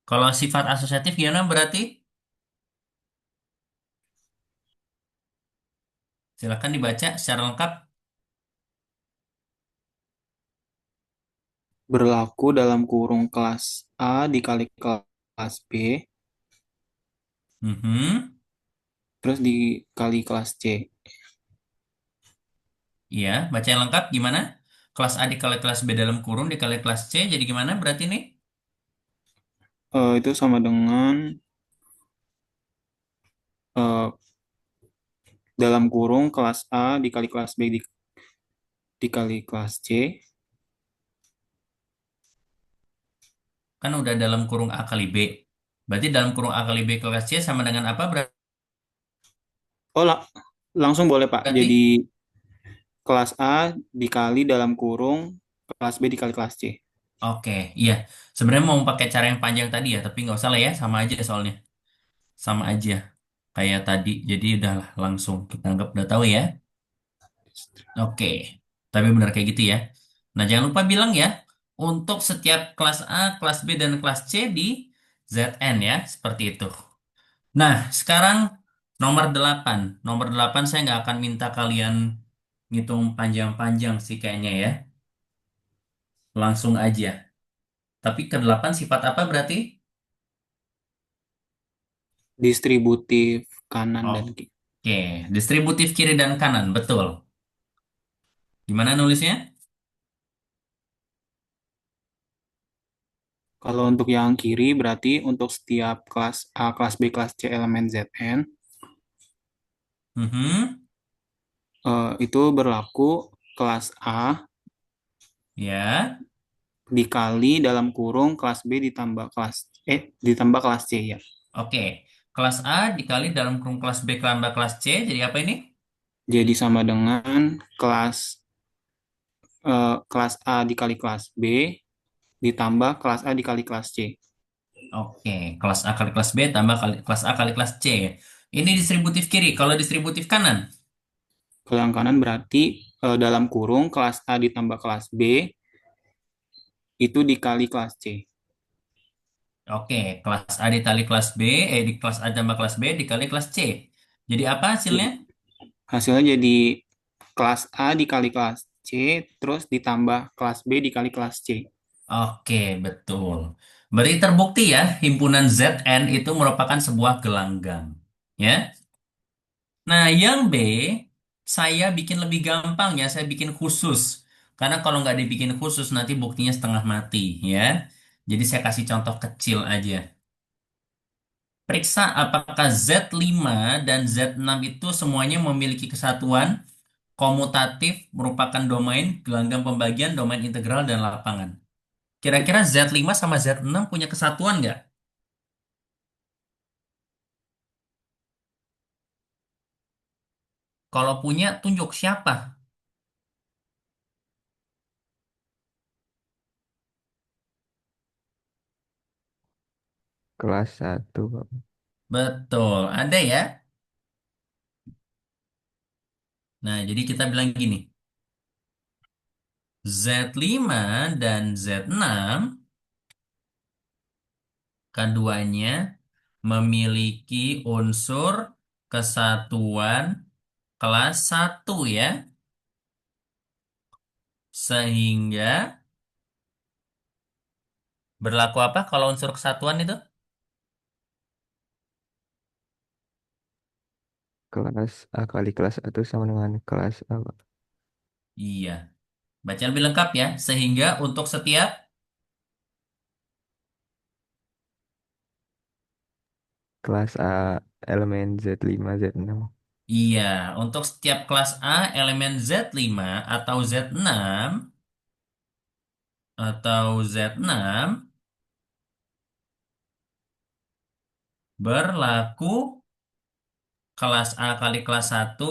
Kalau sifat asosiatif gimana berarti? Silakan dibaca secara lengkap. Berlaku dalam kurung kelas A dikali kelas B, Mhm. terus dikali kelas C. Iya, baca yang lengkap gimana? Kelas A dikali kelas B dalam kurung dikali kelas C jadi gimana berarti nih? itu sama dengan eh, dalam kurung kelas A dikali kelas B dikali kelas C. Kan udah dalam kurung A kali B. Berarti dalam kurung A kali B kelas C sama dengan apa Oh, langsung boleh Pak. Jadi berarti? kelas A dikali dalam kurung kelas B dikali kelas C. Oke, iya. Sebenarnya mau pakai cara yang panjang tadi ya, tapi nggak usah lah ya, sama aja soalnya. Sama aja kayak tadi. Jadi udahlah langsung kita anggap udah tahu ya. Oke, tapi benar kayak gitu ya. Nah, jangan lupa bilang ya, untuk setiap kelas A, kelas B, dan kelas C di ZN ya, seperti itu. Nah, sekarang nomor 8. Nomor 8 saya nggak akan minta kalian ngitung panjang-panjang sih kayaknya ya. Langsung aja. Tapi ke 8 sifat apa berarti? Distributif kanan dan kiri. Oke, distributif kiri dan kanan, betul. Gimana nulisnya? Kalau untuk yang kiri berarti untuk setiap kelas A, kelas B, kelas C elemen Zn Mhm, itu berlaku kelas A ya. dikali dalam kurung kelas B ditambah kelas C ya. Oke, kelas A dikali dalam kurung kelas B tambah kelas C, jadi apa ini? Jadi sama dengan kelas A dikali kelas B ditambah kelas A dikali kelas C. Oke, kelas A kali kelas B tambah kelas A kali kelas C. Ini distributif kiri. Kalau distributif kanan? Kalau yang kanan berarti dalam kurung kelas A ditambah kelas B itu dikali kelas C. Oke, kelas A dikali kelas B, di kelas A tambah kelas B dikali kelas C. Jadi apa hasilnya? Hasilnya jadi kelas A dikali kelas C terus ditambah kelas B dikali kelas C. Oke, betul. Berarti terbukti ya, himpunan ZN itu merupakan sebuah gelanggang. Ya. Nah, yang B, saya bikin lebih gampang ya, saya bikin khusus. Karena kalau nggak dibikin khusus, nanti buktinya setengah mati, ya. Jadi saya kasih contoh kecil aja. Periksa apakah Z5 dan Z6 itu semuanya memiliki kesatuan komutatif merupakan domain, gelanggang pembagian, domain integral, dan lapangan. Kira-kira Z5 sama Z6 punya kesatuan nggak? Kalau punya, tunjuk siapa. Kelas satu, Pak. Betul, ada ya. Nah, jadi kita bilang gini. Z5 dan Z6 keduanya memiliki unsur kesatuan kelas satu ya. Sehingga berlaku apa kalau unsur kesatuan itu? Kelas A kali kelas satu sama dengan kelas A, Pak. Iya. Baca lebih lengkap ya. Sehingga untuk setiap, Kelas A elemen Z5, Z6. iya, untuk setiap kelas A elemen Z5 atau Z6 berlaku kelas A kali kelas satu.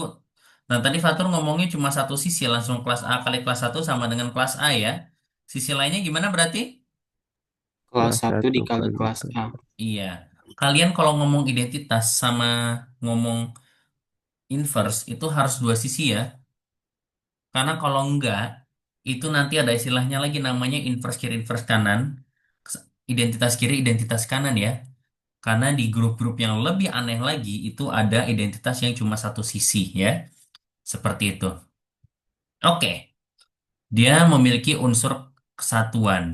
Nah, tadi Fatur ngomongnya cuma satu sisi, langsung kelas A kali kelas satu sama dengan kelas A ya. Sisi lainnya gimana berarti? Kelas Kelas 1 satu dikali kali kelas kelas A. Iya. Kalian kalau ngomong identitas sama ngomong inverse itu harus dua sisi ya. Karena kalau enggak, itu nanti ada istilahnya lagi namanya inverse kiri, inverse kanan. Identitas kiri, identitas kanan ya. Karena di grup-grup yang lebih aneh lagi, itu ada identitas yang cuma satu sisi ya. Seperti itu. Oke, dia memiliki unsur kesatuan.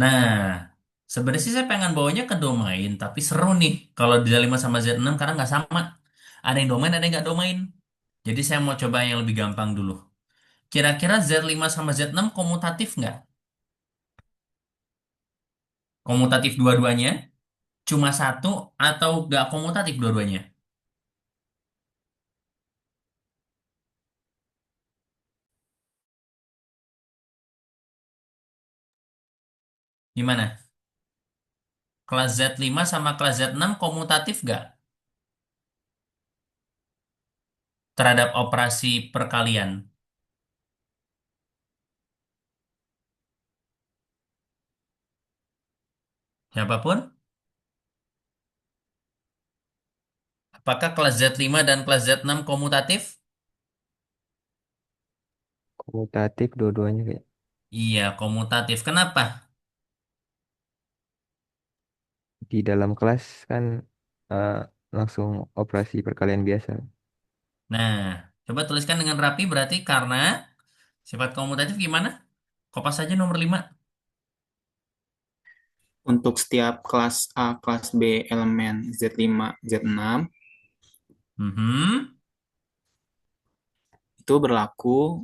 Nah, sebenarnya sih saya pengen bawanya ke domain, tapi seru nih kalau di Z5 sama Z6 karena nggak sama. Ada yang domain, ada yang nggak domain. Jadi saya mau coba yang lebih gampang dulu. Kira-kira Z5 sama Z6 komutatif nggak? Komutatif dua-duanya? Cuma satu atau nggak komutatif dua-duanya? Gimana? Kelas Z5 sama kelas Z6 komutatif nggak terhadap operasi perkalian? Siapapun? Apakah kelas Z5 dan kelas Z6 komutatif? Komutatif dua-duanya kayak. Iya, komutatif. Kenapa? Di dalam kelas kan eh, langsung operasi perkalian biasa. Nah, coba tuliskan dengan rapi berarti karena sifat komutatif gimana? Kopas saja nomor 5. Untuk setiap kelas A, kelas B elemen Z5, Z6 Mhm, itu berlaku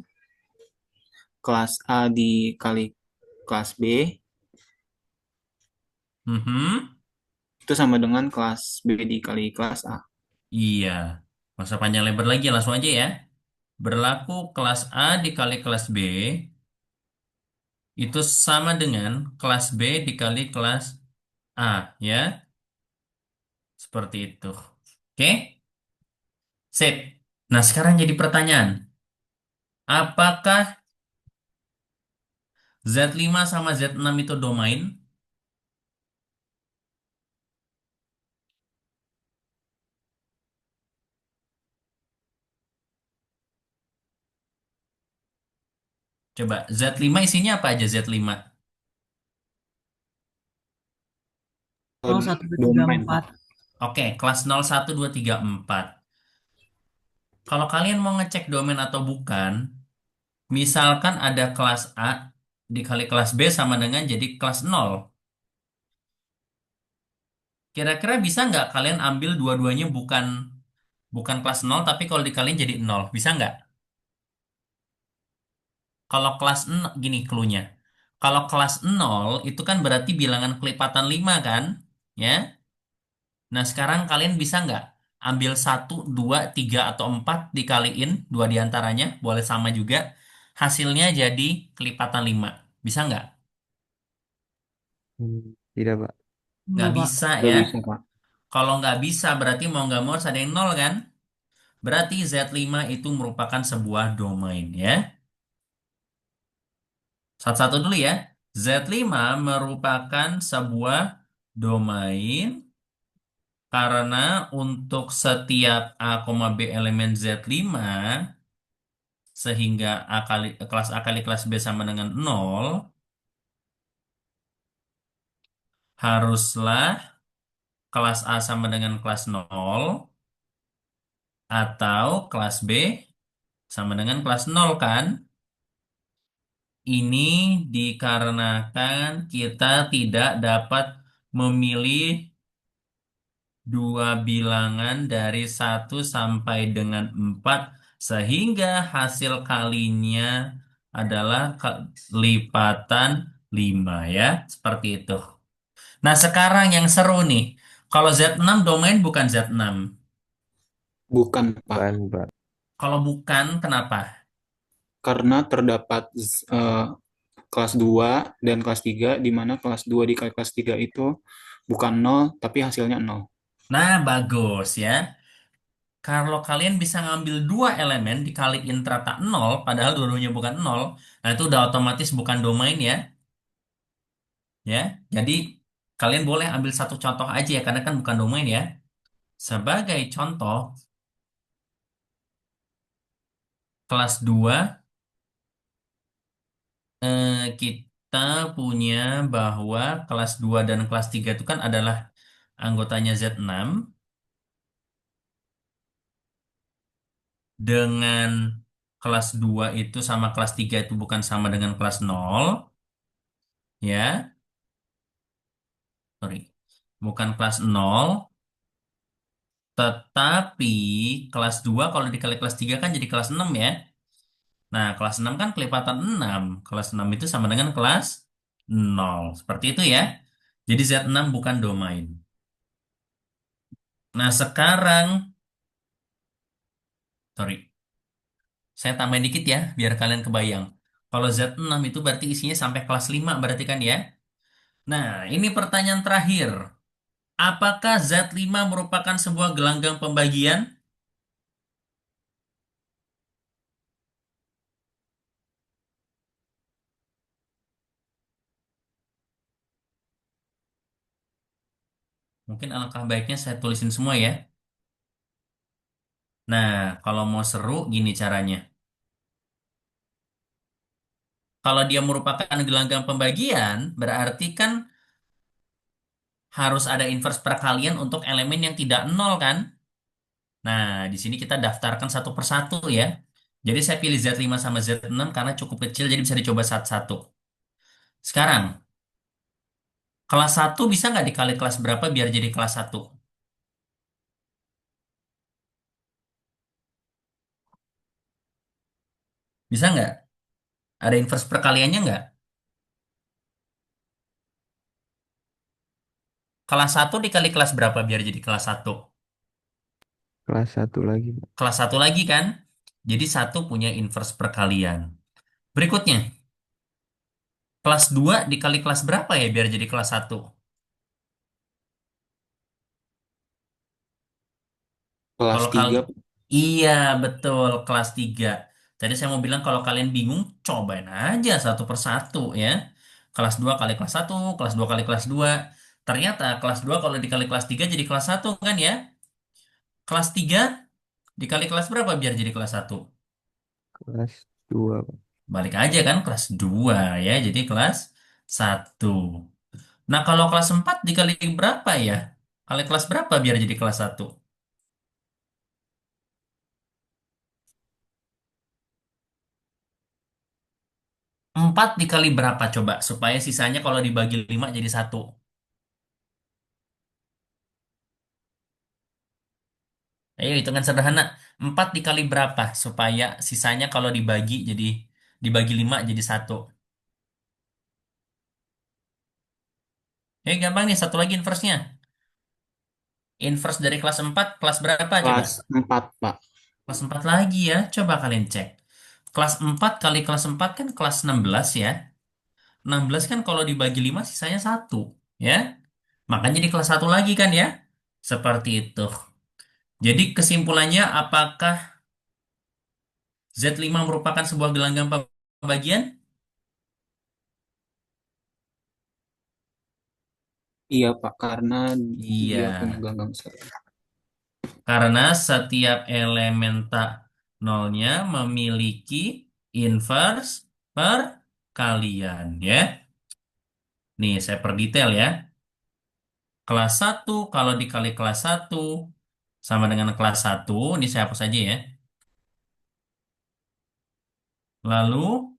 kelas A dikali kelas B mhm. itu sama dengan kelas B dikali kelas A. Iya. Masa panjang lebar lagi, langsung aja ya. Berlaku kelas A dikali kelas B itu sama dengan kelas B dikali kelas A, ya. Seperti itu. Oke? Sip. Nah, sekarang jadi pertanyaan. Apakah Z5 sama Z6 itu domain? Coba, Z5 isinya apa aja Z5? Nol satu dua tiga Domain, Pak. empat. Oke, kelas 0, 1, 2, 3, 4. Kalau kalian mau ngecek domain atau bukan, misalkan ada kelas A dikali kelas B sama dengan jadi kelas 0. Kira-kira bisa nggak kalian ambil dua-duanya bukan bukan kelas 0 tapi kalau dikaliin jadi 0? Bisa nggak? Kalau kelas 0, gini clue-nya. Kalau kelas 0 itu kan berarti bilangan kelipatan 5 kan? Ya. Nah, sekarang kalian bisa nggak ambil satu, 2, 3, atau 4 dikaliin, dua diantaranya, boleh sama juga. Hasilnya jadi kelipatan 5. Bisa nggak? Tidak, Pak. Nggak Enggak, Pak. bisa Nggak ya. bisa, Pak. Kalau nggak bisa berarti mau nggak mau harus ada yang 0 kan? Berarti Z5 itu merupakan sebuah domain ya. Satu-satu dulu ya. Z5 merupakan sebuah domain karena untuk setiap A, B elemen Z5 sehingga kelas A kali kelas B sama dengan 0, haruslah kelas A sama dengan kelas 0 atau kelas B sama dengan kelas 0 kan? Ini dikarenakan kita tidak dapat memilih dua bilangan dari 1 sampai dengan 4 sehingga hasil kalinya adalah lipatan 5 ya. Seperti itu. Nah, sekarang yang seru nih. Kalau Z6 domain bukan Z6. Bukan, Pak. Bukan, Pak. Kalau bukan, kenapa? Karena terdapat kelas 2 dan kelas 3 di mana kelas 2 dikali kelas 3 itu bukan nol tapi hasilnya nol. Nah, bagus ya. Kalau kalian bisa ngambil dua elemen dikaliin ternyata 0, padahal dua-duanya bukan 0, nah itu udah otomatis bukan domain ya. Ya, jadi kalian boleh ambil satu contoh aja ya, karena kan bukan domain ya. Sebagai contoh, kelas 2 kita punya bahwa kelas 2 dan kelas 3 itu kan adalah anggotanya Z6 dengan kelas 2 itu sama kelas 3 itu bukan sama dengan kelas 0 ya. Sorry. Bukan kelas 0, tetapi kelas 2 kalau dikali kelas 3 kan jadi kelas 6 ya. Nah, kelas 6 kan kelipatan 6. Kelas 6 itu sama dengan kelas 0. Seperti itu ya. Jadi Z6 bukan domain. Nah, sekarang, sorry, saya tambahin dikit ya, biar kalian kebayang. Kalau Z6 itu berarti isinya sampai kelas 5 berarti kan ya? Nah, ini pertanyaan terakhir. Apakah Z5 merupakan sebuah gelanggang pembagian? Mungkin alangkah baiknya saya tulisin semua ya. Nah, kalau mau seru, gini caranya. Kalau dia merupakan gelanggang pembagian, berarti kan harus ada inverse perkalian untuk elemen yang tidak nol kan? Nah, di sini kita daftarkan satu persatu ya. Jadi saya pilih Z5 sama Z6 karena cukup kecil, jadi bisa dicoba satu-satu. Sekarang, kelas satu bisa nggak dikali kelas berapa biar jadi kelas satu? Bisa nggak? Ada inverse perkaliannya nggak? Kelas satu dikali kelas berapa biar jadi kelas satu? Kelas 1 lagi, Pak. Kelas satu lagi kan? Jadi satu punya inverse perkalian. Berikutnya, kelas 2 dikali kelas berapa ya biar jadi kelas satu? Kelas Kalau kali 3, iya betul kelas 3. Tadi saya mau bilang kalau kalian bingung cobain aja satu persatu ya. Kelas 2 kali kelas satu, kelas 2 kali kelas 2. Ternyata kelas 2 kalau dikali kelas 3 jadi kelas satu kan ya. Kelas 3 dikali kelas berapa biar jadi kelas satu? Kelas 2, Pak. Balik aja kan kelas 2 ya jadi kelas satu. Nah kalau kelas 4 dikali berapa ya? Kali kelas berapa biar jadi kelas satu? 4 dikali berapa coba supaya sisanya kalau dibagi 5 jadi satu. Ayo hitungan sederhana. 4 dikali berapa supaya sisanya kalau dibagi jadi dibagi 5 jadi satu. Gampang nih, satu lagi inverse-nya. Inverse dari kelas 4 kelas berapa coba? kelas 4, Pak. Kelas 4 lagi ya. Coba kalian cek. Kelas 4 kali kelas 4 kan kelas 16 ya. 16 kan kalau dibagi 5 sisanya satu ya. Makanya di kelas satu lagi kan ya. Seperti itu. Jadi kesimpulannya apakah Z5 merupakan sebuah gelanggang pembagian? Iya, Pak, karena Iya. dia punya gelanggang besar. Karena setiap elemen tak nolnya memiliki inverse perkalian ya. Nih, saya perdetail ya. Kelas satu kalau dikali kelas satu sama dengan kelas satu. Ini saya hapus aja ya. Lalu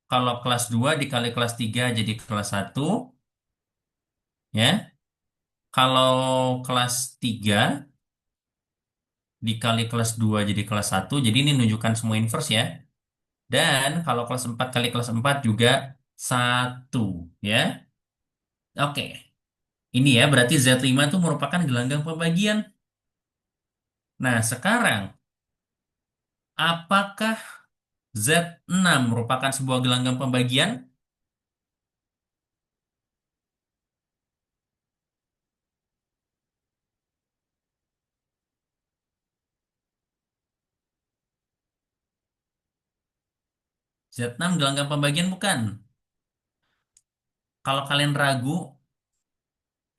kalau kelas 2 dikali kelas 3 jadi kelas satu ya. Kalau kelas 3 dikali kelas 2 jadi kelas satu. Jadi ini menunjukkan semua inverse ya. Dan kalau kelas 4 kali kelas 4 juga satu ya. Oke. Ini ya berarti Z5 itu merupakan gelanggang pembagian. Nah, sekarang apakah Z6 merupakan sebuah gelanggang pembagian? Z6 gelanggang pembagian bukan? Kalau kalian ragu,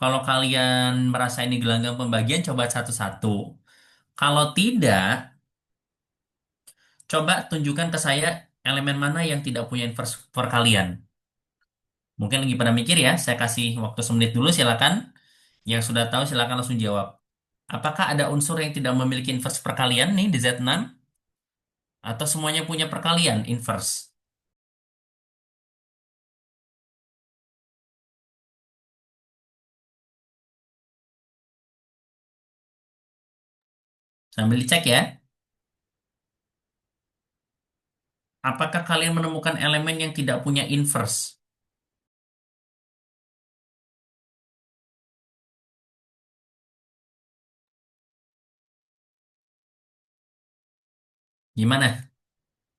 kalau kalian merasa ini gelanggang pembagian, coba satu-satu. Kalau tidak, coba tunjukkan ke saya elemen mana yang tidak punya inverse perkalian. Mungkin lagi pada mikir ya, saya kasih waktu semenit dulu silakan. Yang sudah tahu silakan langsung jawab. Apakah ada unsur yang tidak memiliki inverse perkalian nih di Z6? Atau semuanya punya perkalian inverse? Sambil dicek ya. Apakah kalian menemukan elemen yang tidak punya inverse? Gimana?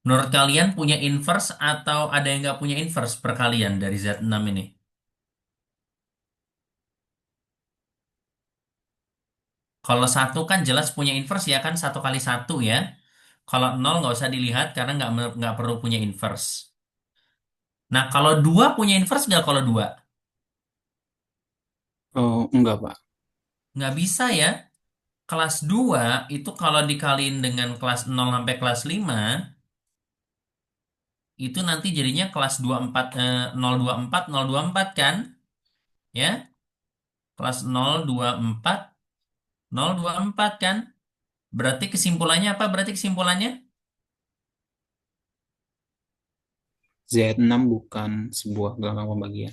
Menurut kalian punya inverse atau ada yang nggak punya inverse perkalian dari Z6 ini? Kalau satu kan jelas punya inverse ya kan, satu kali satu ya. Kalau nol nggak usah dilihat karena nggak perlu punya inverse. Nah, kalau dua punya inverse nggak kalau dua? Oh, enggak, Pak. Nggak bisa ya. Kelas 2 itu kalau dikaliin dengan kelas nol sampai kelas 5 itu nanti jadinya kelas 24, 024, 024 kan? Ya, kelas 024, 024 kan? Berarti kesimpulannya apa? Berarti kesimpulannya? Z6 bukan sebuah gelanggang pembagian.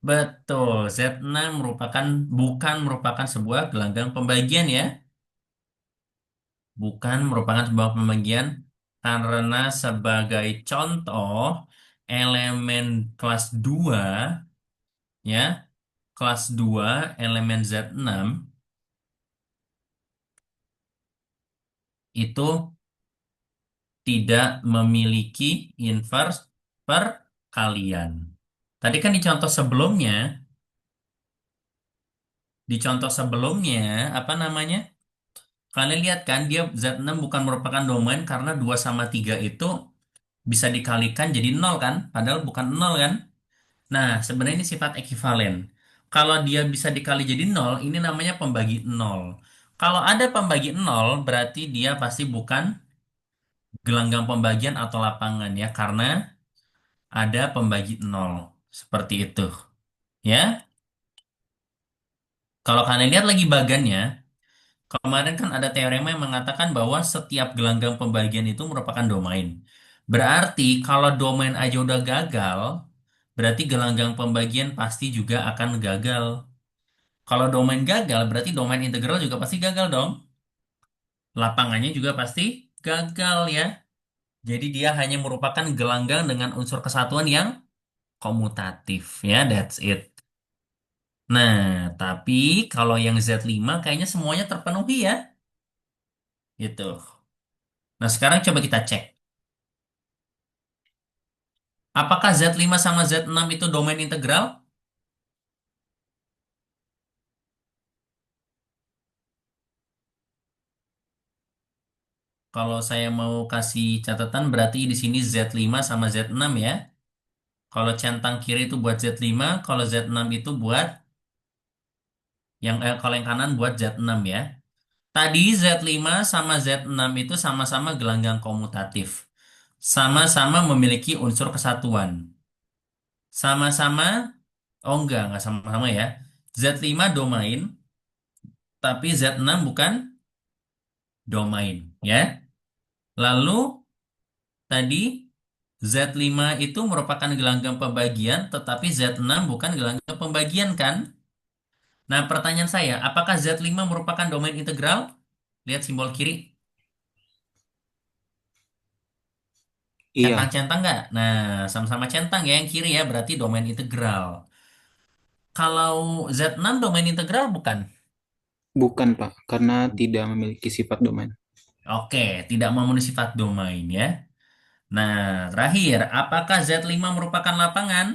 Betul, Z6 bukan merupakan sebuah gelanggang pembagian ya. Bukan merupakan sebuah pembagian karena sebagai contoh elemen kelas 2 ya, kelas 2 elemen Z6 itu tidak memiliki inverse perkalian. Tadi kan di contoh sebelumnya apa namanya? Kalian lihat kan dia Z6 bukan merupakan domain karena 2 sama 3 itu bisa dikalikan jadi nol kan? Padahal bukan nol kan? Nah, sebenarnya ini sifat ekivalen. Kalau dia bisa dikali jadi nol, ini namanya pembagi nol. Kalau ada pembagi nol, berarti dia pasti bukan gelanggang pembagian atau lapangan ya, karena ada pembagi nol. Seperti itu. Ya, kalau kalian lihat lagi bagannya, kemarin kan ada teorema yang mengatakan bahwa setiap gelanggang pembagian itu merupakan domain. Berarti kalau domain aja udah gagal, berarti gelanggang pembagian pasti juga akan gagal. Kalau domain gagal, berarti domain integral juga pasti gagal dong. Lapangannya juga pasti gagal ya. Jadi dia hanya merupakan gelanggang dengan unsur kesatuan yang komutatif ya, that's it. Nah, tapi kalau yang Z5 kayaknya semuanya terpenuhi ya. Gitu. Nah, sekarang coba kita cek. Apakah Z5 sama Z6 itu domain integral? Kalau saya mau kasih catatan berarti di sini Z5 sama Z6 ya. Kalau centang kiri itu buat Z5, kalau Z6 itu buat kalau yang kanan buat Z6 ya. Tadi Z5 sama Z6 itu sama-sama gelanggang komutatif. Sama-sama memiliki unsur kesatuan. Sama-sama, oh enggak sama-sama ya. Z5 domain, tapi Z6 bukan domain ya. Lalu tadi Z5 itu merupakan gelanggang pembagian, tetapi Z6 bukan gelanggang pembagian kan? Nah, pertanyaan saya, apakah Z5 merupakan domain integral? Lihat simbol kiri. Iya, Centang-centang nggak? Nah, sama-sama centang ya yang kiri ya, berarti domain integral. Kalau Z6 domain integral bukan? bukan, Pak, karena tidak memiliki sifat domain. Oke, tidak memenuhi sifat domain ya. Nah, terakhir, apakah Z5 merupakan lapangan?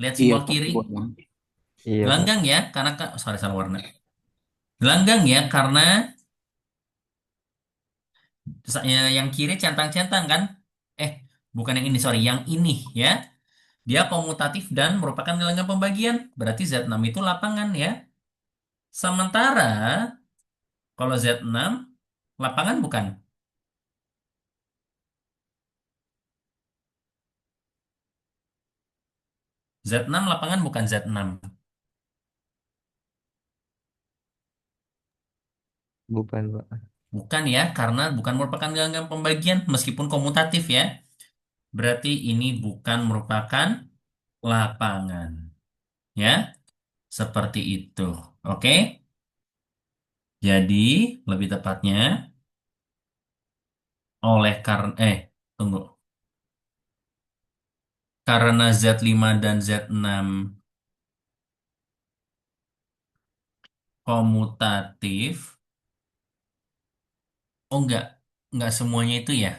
Lihat Iya, simbol Pak, kiri. bukan. Iya, Pak. Gelanggang ya, karena sorry salah warna. Gelanggang ya, karena yang kiri centang-centang kan? Eh, bukan yang ini, sorry, yang ini ya. Dia komutatif dan merupakan gelanggang pembagian. Berarti Z6 itu lapangan ya. Sementara kalau Z6 lapangan bukan. Z6 lapangan bukan Z6. Bukan, Pak. Bukan ya, karena bukan merupakan gelanggang pembagian meskipun komutatif ya. Berarti ini bukan merupakan lapangan. Ya, seperti itu. Oke? Jadi, lebih tepatnya tunggu. Karena Z5 dan Z6 komutatif, Oh enggak semuanya itu ya.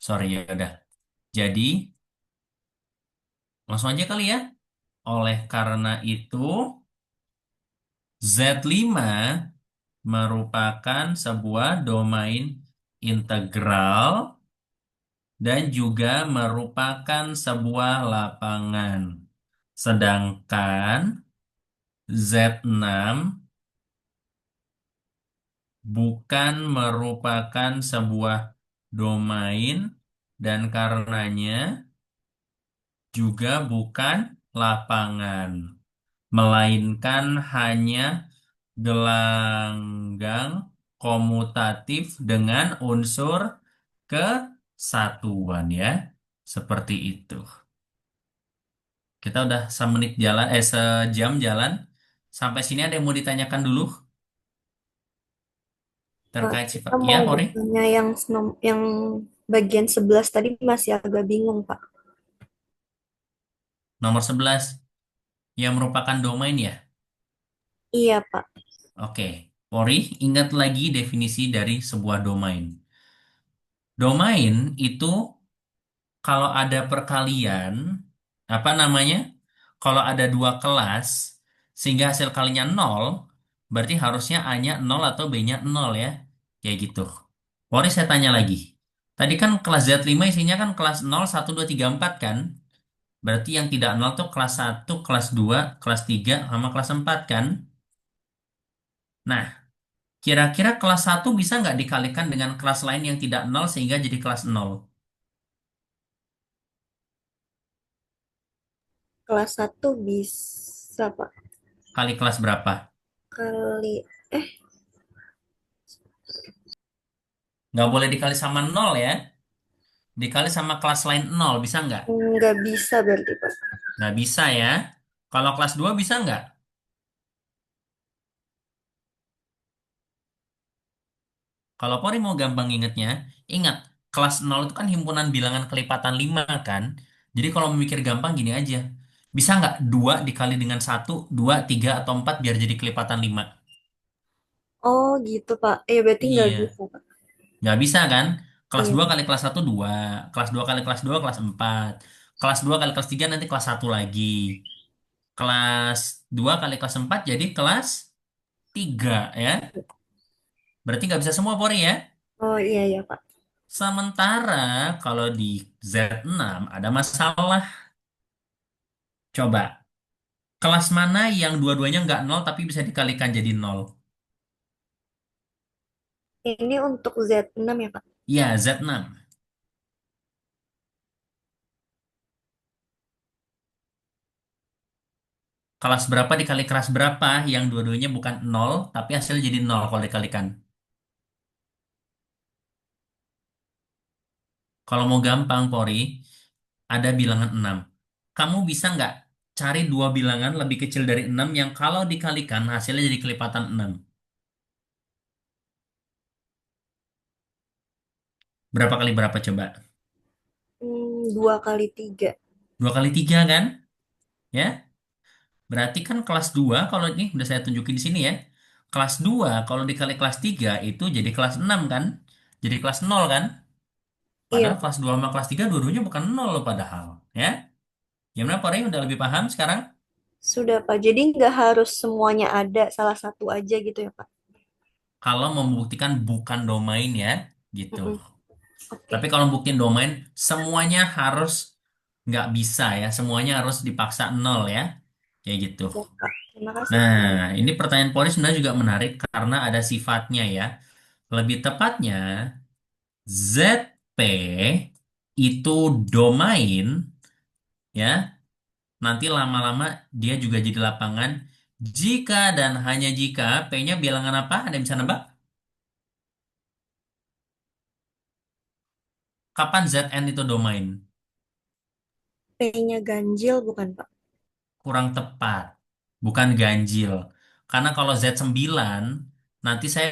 Sorry ya udah. Jadi langsung aja kali ya. Oleh karena itu Z5 merupakan sebuah domain integral dan juga merupakan sebuah lapangan. Sedangkan Z6 bukan merupakan sebuah domain dan karenanya juga bukan lapangan, melainkan hanya gelanggang komutatif dengan unsur kesatuan ya. Seperti itu. Kita udah sejam jalan. Sampai sini ada yang mau ditanyakan dulu Pak, terkait kita sifat. Ya, mau Pori. bertanya yang bagian 11 tadi masih agak bingung, Pak. Nomor 11 yang merupakan domain ya. Iya, Pak. Oke. Pori, ingat lagi definisi dari sebuah domain. Domain itu kalau ada perkalian, apa namanya? Kalau ada dua kelas, sehingga hasil kalinya nol, berarti harusnya A-nya 0 atau B-nya 0 ya. Kayak gitu. Pori saya tanya lagi. Tadi kan kelas Z5 isinya kan kelas 0, 1, 2, 3, 4 kan? Berarti yang tidak 0 tuh kelas 1, kelas 2, kelas 3, sama kelas 4 kan? Nah, kira-kira kelas 1 bisa nggak dikalikan dengan kelas lain yang tidak 0 sehingga jadi kelas 0? Kelas 1 bisa, Pak. Kali kelas berapa? Kali, eh, Nggak boleh dikali sama 0 ya. Dikali sama kelas lain 0, bisa nggak? nggak bisa berarti, Pak. Nggak bisa ya. Kalau kelas 2 bisa nggak? Kalau Pori mau gampang ingetnya, ingat, kelas 0 itu kan himpunan bilangan kelipatan 5 kan? Jadi kalau memikir gampang gini aja. Bisa nggak 2 dikali dengan 1, 2, 3, atau 4 biar jadi kelipatan 5? Oh, gitu, Pak. Berarti nggak Iya. bisa, Pak. Nggak bisa kan? Kelas Iya. 2 kali kelas 1 2. Kelas 2 kali kelas 2 kelas 4. Kelas 2 kali kelas 3 nanti kelas 1 lagi. Kelas 2 kali kelas 4 jadi kelas 3 ya. Berarti nggak bisa semua Pori ya. Oh, iya, ya, Pak. Sementara kalau di Z6 ada masalah. Coba, kelas mana yang dua-duanya nggak nol tapi bisa dikalikan jadi nol? Ini untuk Z6 ya, Pak. Ya, Z6. Kelas berapa dikali kelas berapa yang dua-duanya bukan nol tapi hasilnya jadi nol kalau dikalikan? Kalau mau gampang, Pori, ada bilangan 6. Kamu bisa nggak cari dua bilangan lebih kecil dari 6 yang kalau dikalikan hasilnya jadi kelipatan 6? Berapa kali berapa coba? 2 kali 3. 2 kali 3 kan? Ya, berarti kan kelas 2 kalau ini udah saya tunjukin di sini ya. Kelas 2 kalau dikali kelas 3 itu jadi kelas 6 kan? Jadi kelas nol kan? Iya, Padahal kelas Pak. 2 sama kelas 3 dua-duanya bukan nol loh padahal. Ya, gimana Pori udah lebih paham sekarang? Sudah, Pak. Jadi nggak harus semuanya ada, salah satu aja gitu ya, Pak. Kalau membuktikan bukan domain ya, gitu. Mm-mm. Tapi Oke. kalau buktiin domain, semuanya harus nggak bisa ya, semuanya harus dipaksa nol ya, kayak gitu. Siap, Pak. Terima kasih, Nah, Pak. ini pertanyaan Polri sebenarnya juga menarik karena ada sifatnya ya. Lebih tepatnya, ZP itu domain ya, nanti lama-lama dia juga jadi lapangan jika dan hanya jika P-nya bilangan apa? Ada yang bisa nebak? Kapan Zn itu domain? P-nya ganjil bukan, Pak? Kurang tepat, bukan ganjil. Karena kalau Z9, nanti saya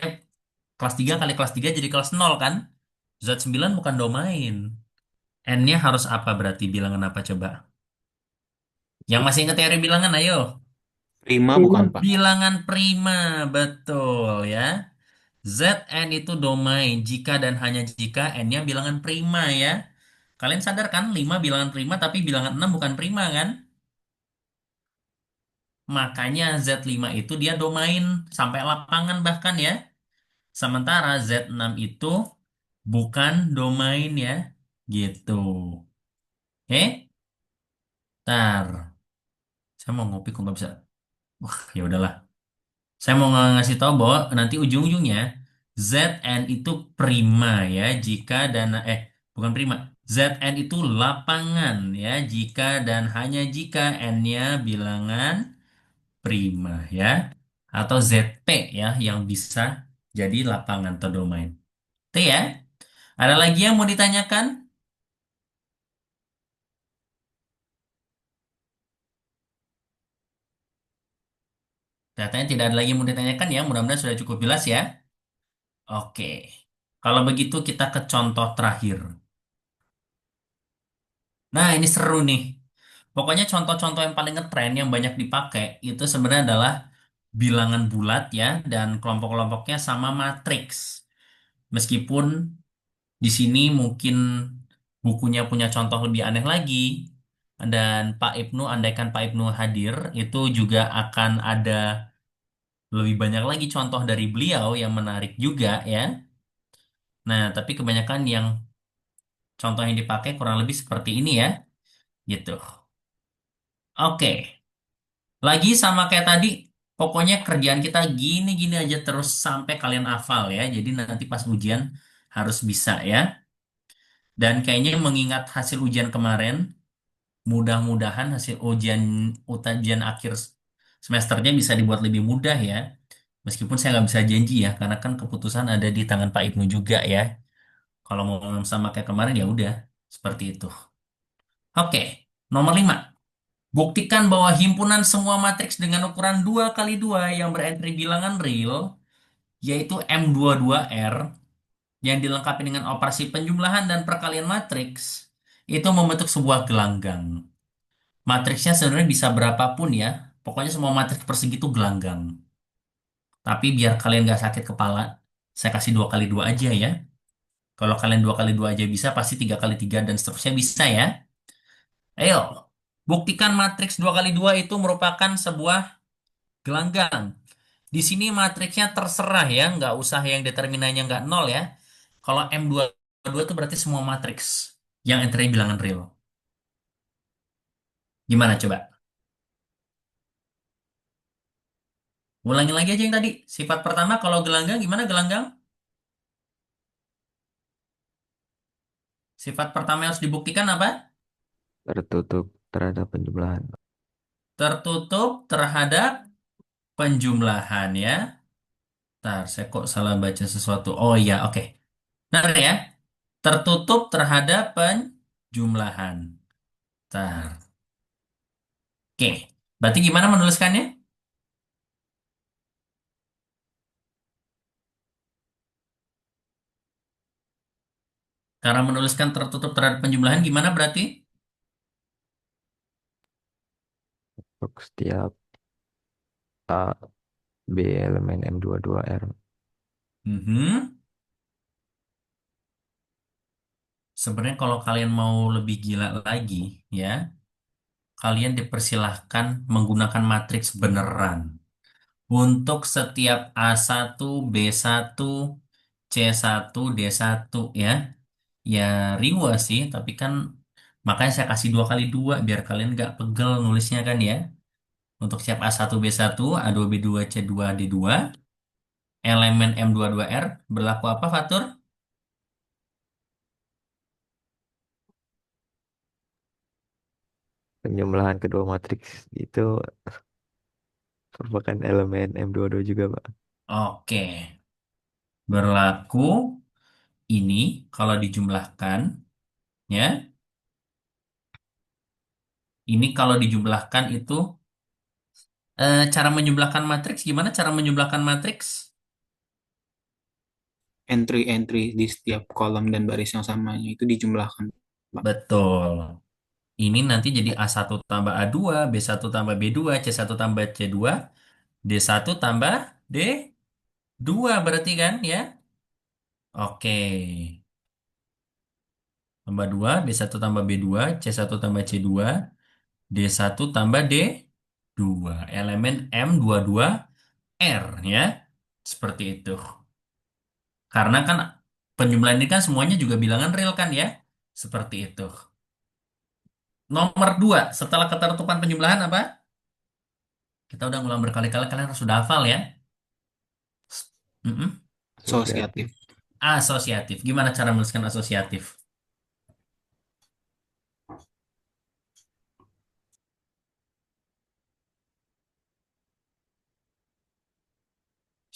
kelas 3 kali kelas 3 jadi kelas nol kan? Z9 bukan domain. N-nya harus apa berarti? Bilangan apa coba? Yang masih ingat teori bilangan, ayo. Prima bukan, Pak? Bilangan prima, betul ya. Zn itu domain jika dan hanya jika n-nya bilangan prima ya. Kalian sadar kan 5 bilangan prima tapi bilangan 6 bukan prima kan? Makanya Z5 itu dia domain sampai lapangan bahkan ya. Sementara Z6 itu bukan domain ya. Gitu. Oke? Ntar. Saya mau ngopi kok nggak bisa. Wah, ya udahlah. Saya mau ngasih tahu bahwa nanti ujung-ujungnya Zn itu prima ya jika dan bukan prima. Zn itu lapangan ya jika dan hanya jika n-nya bilangan prima ya atau ZP ya yang bisa jadi lapangan atau domain. Itu ya. Ada lagi yang mau ditanyakan? Katanya tidak ada lagi yang mau ditanyakan ya. Mudah-mudahan sudah cukup jelas ya. Oke. Kalau begitu kita ke contoh terakhir. Nah, ini seru nih. Pokoknya contoh-contoh yang paling ngetren yang banyak dipakai itu sebenarnya adalah bilangan bulat ya dan kelompok-kelompoknya sama matriks. Meskipun di sini mungkin bukunya punya contoh lebih aneh lagi dan Pak Ibnu andaikan Pak Ibnu hadir itu juga akan ada lebih banyak lagi contoh dari beliau yang menarik juga ya. Nah, tapi kebanyakan yang contoh yang dipakai kurang lebih seperti ini ya, gitu. Oke. Lagi sama kayak tadi, pokoknya kerjaan kita gini-gini aja terus sampai kalian hafal ya. Jadi nanti pas ujian harus bisa ya. Dan kayaknya mengingat hasil ujian kemarin, mudah-mudahan hasil ujian akhir semesternya bisa dibuat lebih mudah ya. Meskipun saya nggak bisa janji ya, karena kan keputusan ada di tangan Pak Ibnu juga ya. Kalau mau sama kayak kemarin ya udah seperti itu. Oke, nomor 5. Buktikan bahwa himpunan semua matriks dengan ukuran 2 kali 2 yang berentri bilangan real, yaitu M22R, yang dilengkapi dengan operasi penjumlahan dan perkalian matriks, itu membentuk sebuah gelanggang. Matriksnya sebenarnya bisa berapapun ya, pokoknya semua matriks persegi itu gelanggang. Tapi biar kalian gak sakit kepala, saya kasih 2 kali 2 aja ya. Kalau kalian 2 kali 2 aja bisa, pasti 3 kali 3 dan seterusnya bisa ya. Ayo, buktikan matriks 2 kali 2 itu merupakan sebuah gelanggang. Di sini matriksnya terserah ya, nggak usah yang determinannya nggak nol ya. Kalau M22 itu berarti semua matriks yang entry bilangan real. Gimana coba? Ulangin lagi aja yang tadi. Sifat pertama kalau gelanggang gimana gelanggang? Sifat pertama yang harus dibuktikan apa? Tertutup terhadap penjumlahan. Tertutup terhadap penjumlahan ya. Ntar, saya kok salah baca sesuatu. Oh iya, oke. Nah ya, tertutup terhadap penjumlahan. Ntar. Oke, berarti gimana menuliskannya? Cara menuliskan tertutup terhadap penjumlahan gimana berarti? Untuk setiap A, B elemen M22R. Mhm. Sebenarnya kalau kalian mau lebih gila lagi, ya, kalian dipersilahkan menggunakan matriks beneran. Untuk setiap A1, B1, C1, D1, ya. Ya, riwa sih, tapi kan makanya saya kasih 2 kali 2 biar kalian nggak pegel nulisnya kan ya. Untuk setiap A1, B1, A2, B2, C2, D2, elemen M22R berlaku apa, Fatur? Penjumlahan kedua matriks itu merupakan elemen M22 juga, Pak. Oke, berlaku ini kalau dijumlahkan, ya. Ini kalau dijumlahkan itu cara menjumlahkan matriks gimana? Cara menjumlahkan matriks? Entry-entry di setiap kolom dan baris yang samanya itu dijumlahkan, Pak. Betul. Ini nanti jadi A1 tambah A2, B1 tambah B2, C1 tambah C2, D1 tambah D2. 2 berarti kan ya? Oke. Tambah 2, D1 tambah B2, C1 tambah C2, D1 tambah D2. Elemen M22R ya. Seperti itu. Karena kan penjumlahan ini kan semuanya juga bilangan real kan ya? Seperti itu. Nomor 2, setelah ketertutupan penjumlahan apa? Kita udah ngulang berkali-kali, kalian harus sudah hafal ya. Mm-mm. Asosiatif. Asosiatif. Asosiatif. Gimana cara menuliskan asosiatif?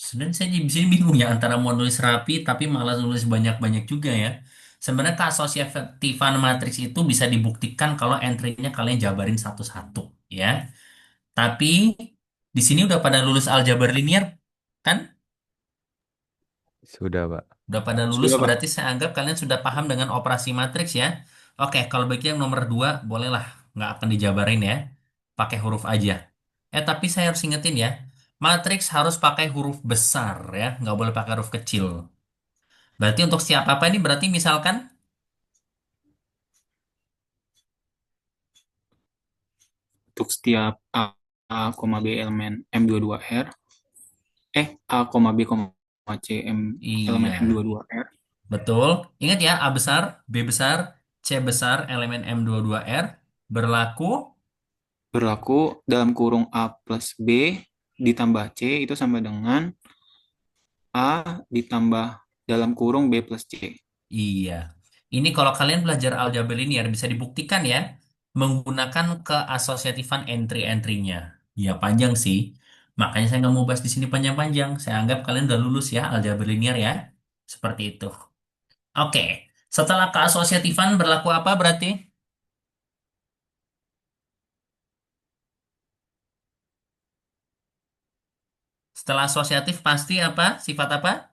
Sebenarnya saya di sini bingung ya antara mau nulis rapi tapi malah nulis banyak-banyak juga ya. Sebenarnya keasosiatifan matriks itu bisa dibuktikan kalau entry-nya kalian jabarin satu-satu ya. Tapi di sini udah pada lulus aljabar linear kan? Sudah, Pak. Udah pada lulus Sudah, Pak. berarti saya anggap kalian sudah paham dengan operasi matriks ya. Oke, kalau begitu yang nomor 2 bolehlah nggak akan dijabarin ya. Pakai huruf aja. Tapi saya harus ingetin ya. Matriks harus pakai huruf besar ya, nggak boleh pakai huruf kecil. Berarti untuk setiap apa ini berarti misalkan Untuk setiap A, B elemen M22R, A, B, C elemen iya, M22R betul. Ingat ya, A besar, B besar, C besar elemen M22R berlaku. berlaku dalam kurung A plus B ditambah C itu sama dengan A ditambah dalam kurung B plus C. Iya. Ini kalau kalian belajar aljabar linear bisa dibuktikan ya menggunakan keasosiatifan entry-entry-nya. Ya panjang sih. Makanya saya nggak mau bahas di sini panjang-panjang. Saya anggap kalian udah lulus ya aljabar linear ya. Seperti itu. Oke. Setelah keasosiatifan berlaku apa berarti? Setelah asosiatif pasti apa? Sifat apa?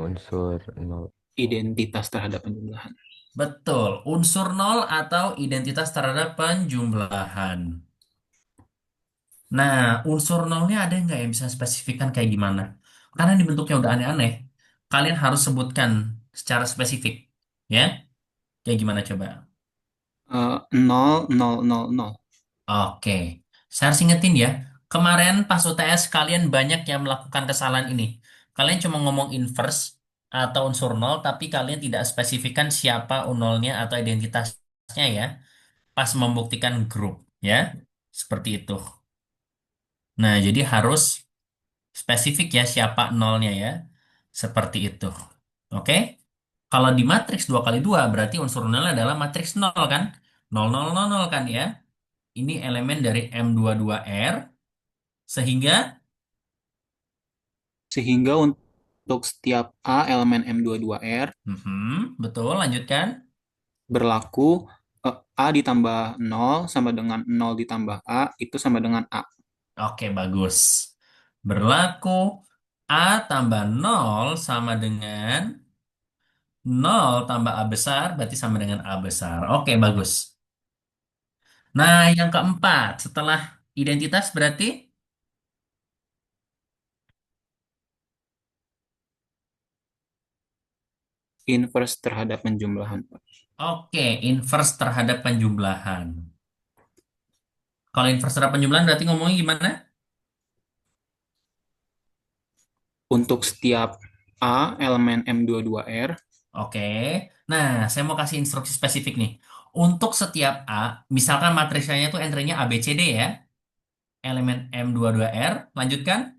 Unsur nol. Identitas terhadap penjumlahan. Betul, unsur nol atau identitas terhadap penjumlahan. Nah, unsur nolnya ada nggak yang bisa spesifikkan kayak gimana? Karena ini bentuknya udah aneh-aneh. Kalian harus sebutkan secara spesifik. Ya, kayak gimana coba? 0, 0, 0, 0. Oke, saya harus ingetin ya. Kemarin pas UTS kalian banyak yang melakukan kesalahan ini. Kalian cuma ngomong inverse atau unsur nol, tapi kalian tidak spesifikkan siapa unolnya atau identitasnya ya. Pas membuktikan grup ya. Seperti itu. Nah, jadi harus spesifik ya siapa nolnya ya. Seperti itu. Oke? Kalau di matriks 2 kali 2 berarti unsur nolnya adalah matriks nol kan? Nol nol nol nol kan ya. Ini elemen dari M22R sehingga Sehingga untuk setiap A elemen M22R betul lanjutkan. berlaku A ditambah 0 sama dengan 0 ditambah A itu sama dengan A. Oke, bagus. Berlaku A tambah nol sama dengan nol tambah A besar berarti sama dengan A besar. Oke, bagus. Nah, yang keempat, setelah identitas berarti, Inverse terhadap penjumlahan. oke, inverse terhadap penjumlahan. Kalau inverse terhadap penjumlahan berarti ngomongnya gimana? Untuk setiap A elemen M22R, Oke, nah saya mau kasih instruksi spesifik nih. Untuk setiap A, misalkan matriksnya itu entry-nya A, B, C, D ya, elemen M22R, lanjutkan.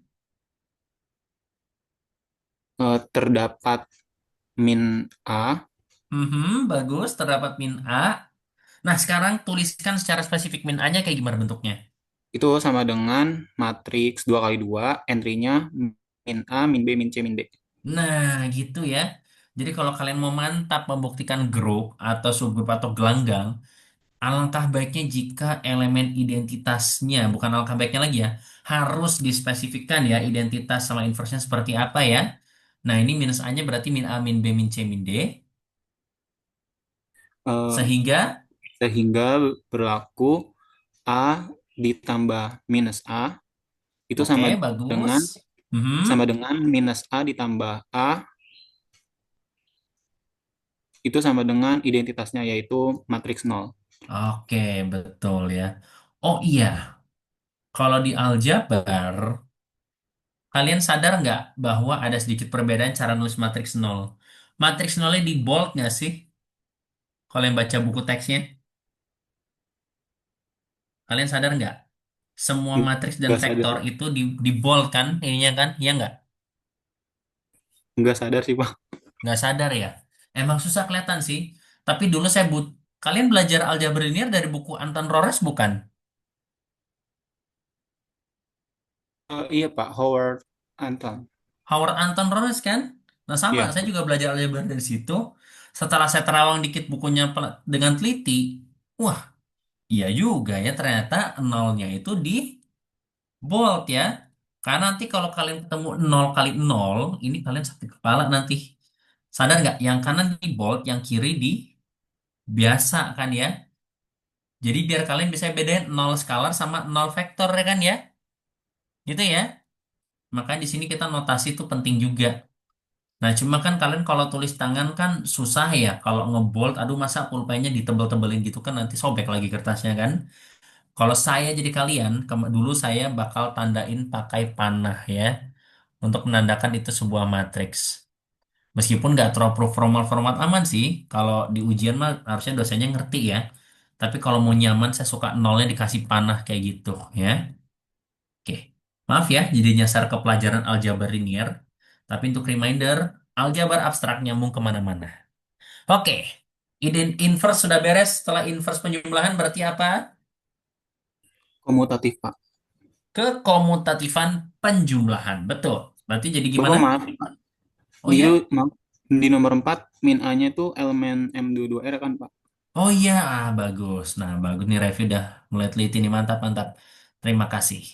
terdapat min A Bagus, terdapat min A. Nah, sekarang tuliskan secara spesifik min A-nya kayak gimana bentuknya? itu sama dengan matriks 2 kali 2 entry-nya min A, min B, min C, min D. Nah, gitu ya. Jadi kalau kalian mau mantap membuktikan grup atau subgrup atau gelanggang, alangkah baiknya jika elemen identitasnya, bukan alangkah baiknya lagi ya, harus dispesifikkan ya identitas sama inverse-nya seperti apa ya. Nah, ini minus A-nya berarti min A, min B, min C, min D. Eh, Sehingga, Sehingga berlaku A ditambah minus A itu oke, sama dengan bagus. sama Mhm. dengan minus A ditambah A itu sama dengan identitasnya yaitu matriks nol. Oke, betul ya. Oh iya, kalau di aljabar, kalian sadar nggak bahwa ada sedikit perbedaan cara nulis matriks nol? Matriks nolnya di bold nggak sih? Kalau yang baca buku teksnya, kalian sadar nggak? Semua matriks dan Nggak sadar vektor sih. itu di bold kan, ininya kan? Iya nggak? Nggak sadar sih, Pak. Nggak sadar ya? Emang susah kelihatan sih. Tapi dulu kalian belajar aljabar linear dari buku Anton Rores bukan? Iya, Pak. Howard Anton. Howard Anton Rores kan? Nah sama, Iya. saya juga belajar aljabar dari situ. Setelah saya terawang dikit bukunya dengan teliti, wah iya juga ya ternyata nolnya itu di bold ya. Karena nanti kalau kalian ketemu 0 kali 0, ini kalian sakit kepala nanti. Sadar nggak? Yang kanan di bold, yang kiri di biasa kan ya. Jadi biar kalian bisa bedain 0 skalar sama 0 vektor ya kan ya. Gitu ya. Makanya di sini kita notasi itu penting juga. Nah, cuma kan kalian kalau tulis tangan kan susah ya. Kalau ngebold, aduh masa pulpennya ditebel-tebelin gitu kan nanti sobek lagi kertasnya kan. Kalau saya jadi kalian, dulu saya bakal tandain pakai panah ya. Untuk menandakan itu sebuah matriks. Meskipun nggak terlalu formal-format aman sih. Kalau di ujian mah harusnya dosennya ngerti ya. Tapi kalau mau nyaman, saya suka nolnya dikasih panah kayak gitu ya. Oke, maaf ya, jadi nyasar ke pelajaran aljabar linear. Tapi untuk reminder, aljabar abstrak nyambung kemana-mana. Oke, ide inverse sudah beres. Setelah inverse penjumlahan berarti apa? Komutatif, Pak. Kekomutatifan penjumlahan. Betul. Berarti jadi Bapak gimana? maaf, Oh di, ya? maaf, di nomor 4 min A-nya itu elemen M22R kan, Pak? Oh iya, bagus. Nah, bagus nih Revi udah mulai teliti nih. Mantap, mantap. Terima kasih.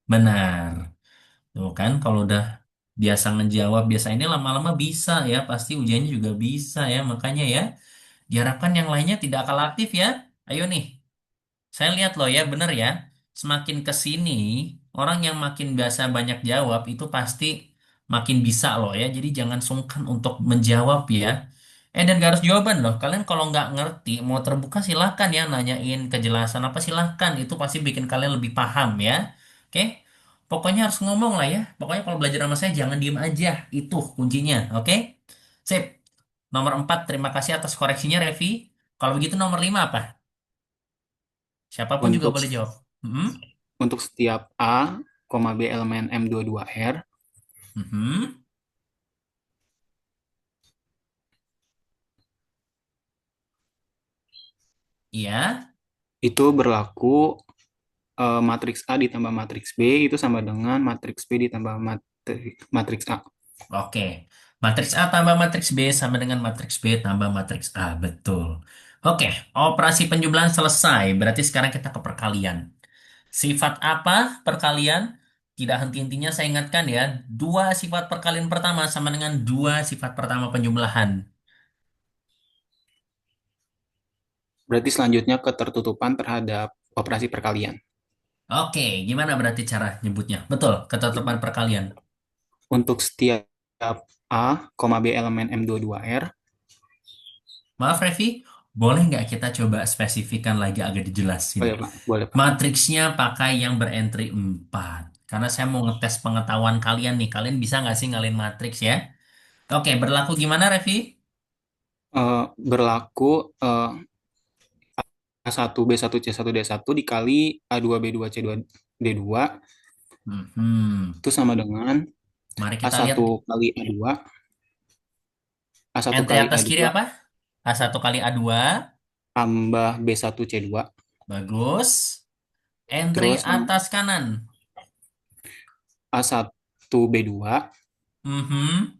Benar. Tuh kan, kalau udah biasa ngejawab, biasa ini lama-lama bisa ya. Pasti ujiannya juga bisa ya. Makanya ya, diharapkan yang lainnya tidak kalah aktif ya. Ayo nih, saya lihat loh ya, bener ya. Semakin ke sini, orang yang makin biasa banyak jawab itu pasti makin bisa loh ya. Jadi jangan sungkan untuk menjawab ya. Dan gak harus jawaban loh. Kalian kalau nggak ngerti, mau terbuka silahkan ya nanyain kejelasan apa silahkan. Itu pasti bikin kalian lebih paham ya. Oke? Pokoknya harus ngomong lah ya. Pokoknya kalau belajar sama saya jangan diem aja. Itu kuncinya. Oke? Sip. Nomor 4, terima kasih atas koreksinya Revi. Kalau begitu nomor 5 apa? Siapapun juga Untuk boleh jawab. Hmm? untuk setiap A, B elemen M22R Mhm. Iya. itu berlaku matriks A ditambah matriks B itu sama dengan matriks B ditambah matriks A. Oke. Matriks A tambah matriks B sama dengan matriks B tambah matriks A. Betul. Oke. Operasi penjumlahan selesai. Berarti sekarang kita ke perkalian. Sifat apa perkalian? Tidak henti-hentinya saya ingatkan ya. Dua sifat perkalian pertama sama dengan dua sifat pertama penjumlahan. Berarti selanjutnya ketertutupan terhadap operasi perkalian. Oke. Gimana berarti cara nyebutnya? Betul. Ketetapan perkalian. Untuk setiap A, B elemen M22R, Maaf Revi, boleh nggak kita coba spesifikkan lagi agak dijelasin? oh ya Pak, boleh Pak. Matriksnya pakai yang berentry 4. Karena saya mau ngetes pengetahuan kalian nih. Kalian bisa nggak sih ngalin matriks ya? Oke, berlaku gimana Revi? Berlaku A1 B1 C1 D1 dikali A2 B2 C2 D2 Hmm, itu sama dengan mari kita lihat A1 kali A2 A1 entry kali atas kiri A2 apa? A1 kali A2. tambah B1 C2 Bagus. Entry terus atas kanan. A1 B2 Mhm.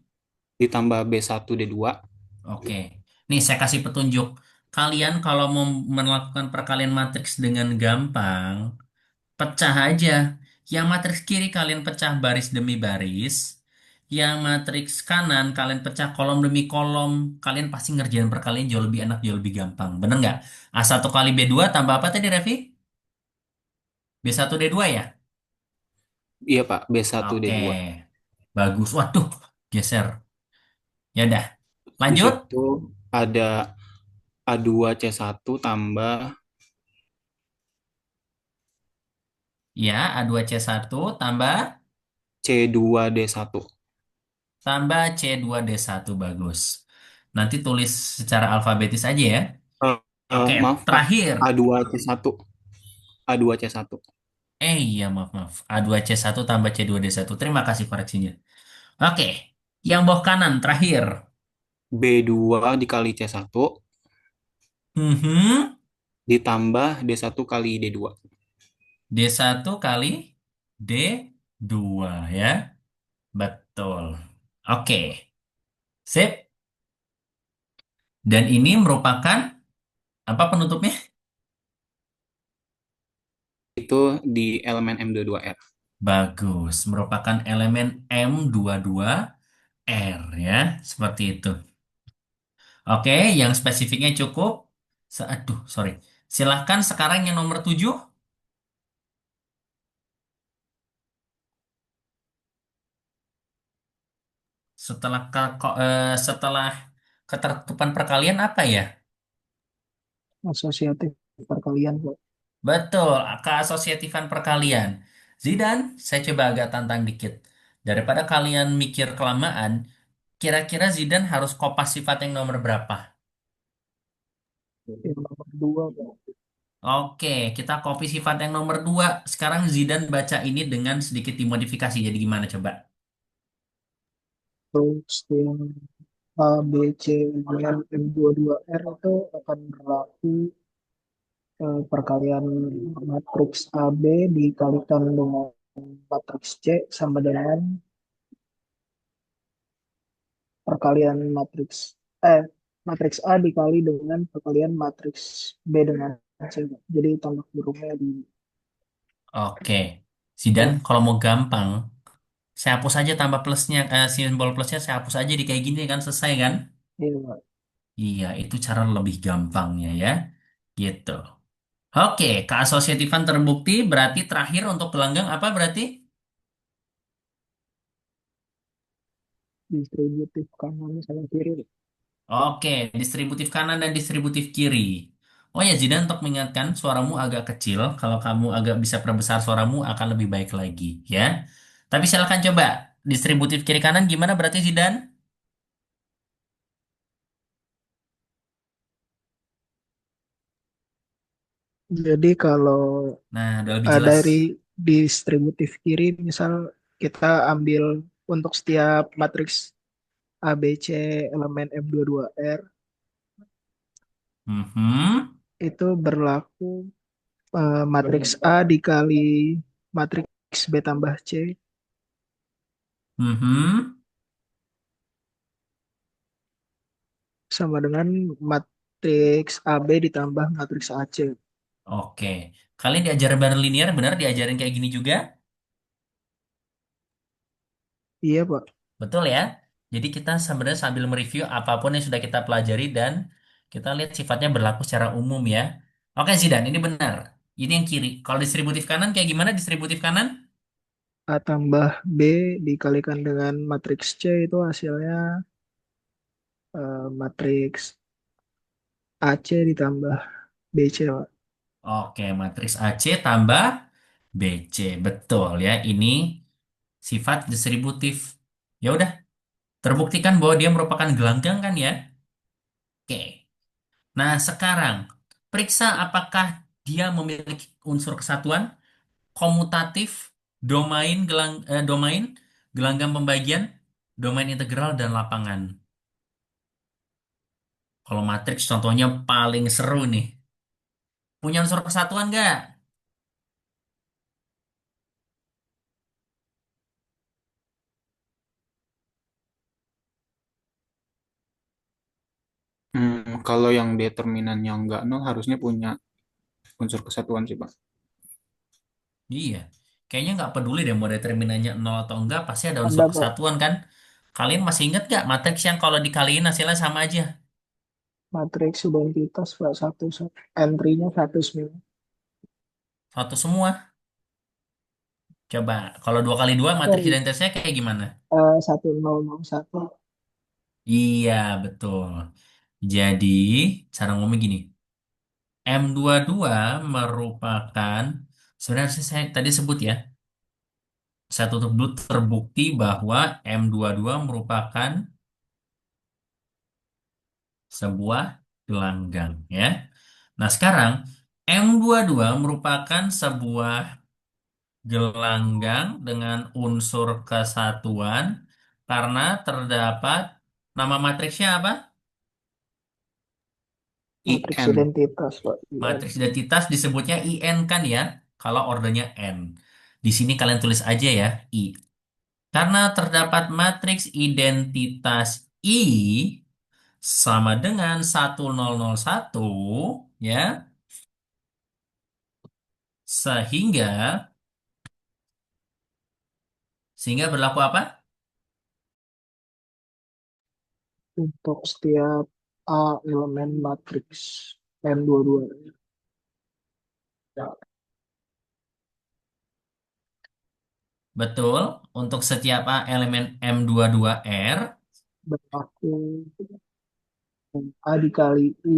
ditambah B1 D2. Oke. Nih saya kasih petunjuk. Kalian kalau mau melakukan perkalian matriks dengan gampang, pecah aja. Yang matriks kiri kalian pecah baris demi baris. Yang matriks kanan kalian pecah kolom demi kolom. Kalian pasti ngerjain perkalian jauh lebih enak, jauh lebih gampang. Bener nggak? A1 kali B2 tambah apa tadi, Revi? B1 D2 ya? Iya Pak, B1 Oke. D2. Bagus. Waduh, geser. Ya udah. Di Lanjut. situ ada A2C1 tambah Ya, A2C1 tambah C2D1. C2D1 bagus. Nanti tulis secara alfabetis aja ya. Eh, Oke, maaf Pak, terakhir. A2C1. A2C1. Iya, maaf. A2C1 tambah C2D1. Terima kasih koreksinya. Oke, yang bawah kanan terakhir. B2 dikali C1 Mhm. ditambah D1 kali D2. D1 kali D2 ya. Betul. Oke, sip. Dan ini merupakan apa penutupnya? Itu di elemen M22R. Bagus, merupakan elemen M22R ya, seperti itu. Oke, yang spesifiknya cukup. Aduh, sorry. Silahkan sekarang yang nomor 7. Setelah ketertutupan perkalian apa ya? Asosiatif perkalian, Pak. Betul, keasosiatifan perkalian. Zidan, saya coba agak tantang dikit. Daripada kalian mikir kelamaan, kira-kira Zidan harus kopas sifat yang nomor berapa? Yang nomor dua, Pak. Oke, kita copy sifat yang nomor 2. Sekarang Zidan baca ini dengan sedikit dimodifikasi. Jadi gimana coba? Terus yang A, B, C, dan M22R itu akan berlaku perkalian matriks AB dikalikan dengan matriks C sama dengan perkalian matriks A dikali dengan perkalian matriks B dengan C. Jadi tanda kurungnya di Oke, Zidan kalau mau gampang, saya hapus aja tambah plusnya, simbol plusnya saya hapus aja di kayak gini kan selesai kan? iya, Pak. Iya, itu cara lebih gampangnya ya. Gitu. Oke, keasosiatifan terbukti berarti terakhir untuk gelanggang apa berarti? Distributif kanan sama kiri. Oke, distributif kanan dan distributif kiri. Oh ya, Zidan untuk mengingatkan suaramu agak kecil. Kalau kamu agak bisa perbesar suaramu akan lebih baik lagi ya. Tapi silakan coba distributif kiri kanan gimana berarti Zidan? Jadi kalau Nah, udah lebih jelas. dari distributif kiri, misal kita ambil untuk setiap matriks ABC elemen M22R Mhm, itu berlaku matriks A dikali matriks B tambah C mhm. sama dengan matriks AB ditambah matriks AC. Oke. Kalian diajarin bareng linear, benar diajarin kayak gini juga? Iya, Pak. Betul ya? Jadi kita sebenarnya sambil mereview apapun yang sudah kita pelajari dan kita lihat sifatnya berlaku secara umum ya. Oke Zidan, ini benar. Ini yang kiri. Kalau distributif kanan kayak gimana distributif kanan? A tambah B dikalikan dengan matriks C itu hasilnya matriks AC ditambah BC, Pak. Oke, matriks AC tambah BC. Betul ya. Ini sifat distributif. Ya udah, terbuktikan bahwa dia merupakan gelanggang kan ya? Oke. Nah, sekarang periksa apakah dia memiliki unsur kesatuan, komutatif, domain, gelanggang pembagian, domain integral dan lapangan. Kalau matriks contohnya paling seru nih. Punya unsur kesatuan nggak? Kalau yang determinannya nggak nol harusnya punya unsur kesatuan sih Pak. Iya. Kayaknya nggak peduli deh mau determinannya nol atau enggak, pasti ada unsur Ada, Pak. kesatuan kan? Kalian masih ingat nggak matriks yang kalau dikaliin hasilnya sama aja? Matriks identitas, Pak. Entry-nya satu semua. Satu semua. Coba, kalau 2 kali 2 matriks Sorry, identitasnya kayak gimana? 1001. Iya, betul. Jadi, cara ngomong gini. M22 merupakan, sebenarnya saya tadi sebut ya, saya tutup dulu terbukti bahwa M22 merupakan sebuah gelanggang ya. Nah, sekarang M22 merupakan sebuah gelanggang dengan unsur kesatuan karena terdapat nama matriksnya apa? Matriks IN. identitas, Pak. IN. Matriks identitas disebutnya IN kan ya, kalau ordernya N. Di sini kalian tulis aja ya, I. Karena terdapat matriks identitas I sama dengan 1001 ya, sehingga sehingga berlaku apa? Untuk setiap A elemen matriks M22 Betul, untuk setiap A elemen M22R berlaku A dikali I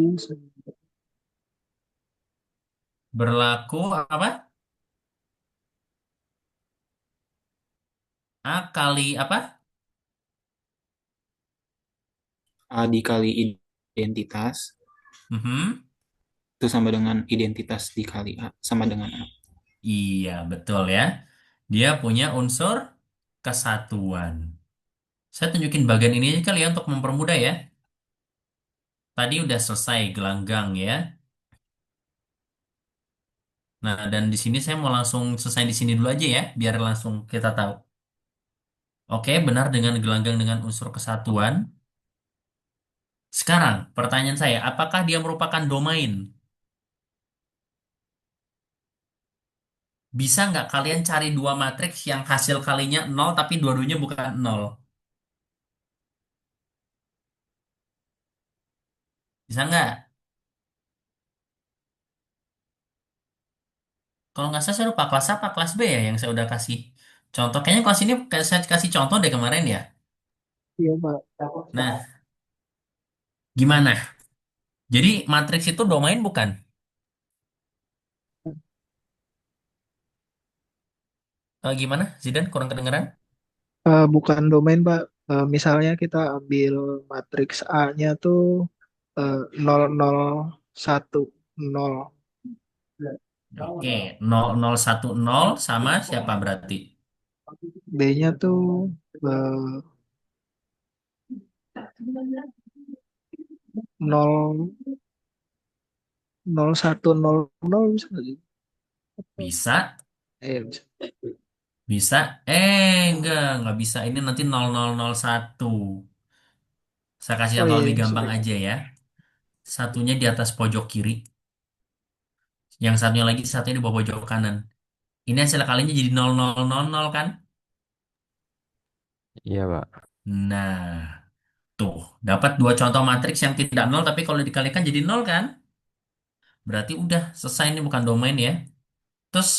berlaku apa? A kali apa? A dikali identitas Mhm. itu sama dengan identitas dikali A sama dengan A. Iya, betul ya. Dia punya unsur kesatuan. Saya tunjukin bagian ini aja kali ya untuk mempermudah ya. Tadi udah selesai gelanggang ya. Nah, dan di sini saya mau langsung selesai di sini dulu aja ya, biar langsung kita tahu. Oke, benar dengan gelanggang dengan unsur kesatuan. Sekarang, pertanyaan saya, apakah dia merupakan domain? Bisa nggak kalian cari dua matriks yang hasil kalinya nol tapi dua-duanya bukan nol? Bisa nggak? Kalau nggak salah saya lupa kelas apa, kelas B ya yang saya udah kasih contoh. Kayaknya kelas ini saya kasih contoh deh kemarin ya. iya Pak. Nah, gimana? Jadi matriks itu domain bukan? Gimana? Zidan kurang kedengeran? Bukan domain Pak. Misalnya kita ambil matriks A-nya tuh 001 0. Oke, 0010 sama siapa berarti? B-nya tuh eh, 0 0100 bisa nggak sih? Bisa, Bisa. bisa. Enggak bisa. Ini nanti 0001. Saya kasih Oh contoh iya, lebih gampang sorry. aja ya. Satunya di atas pojok kiri, yang satunya lagi satunya di bawah pojok kanan. Ini hasil kalinya jadi 0000 kan? Iya, Pak. Nah, tuh, dapat dua contoh matriks yang tidak nol, tapi kalau dikalikan jadi nol kan? Berarti udah selesai, ini bukan domain ya. Terus,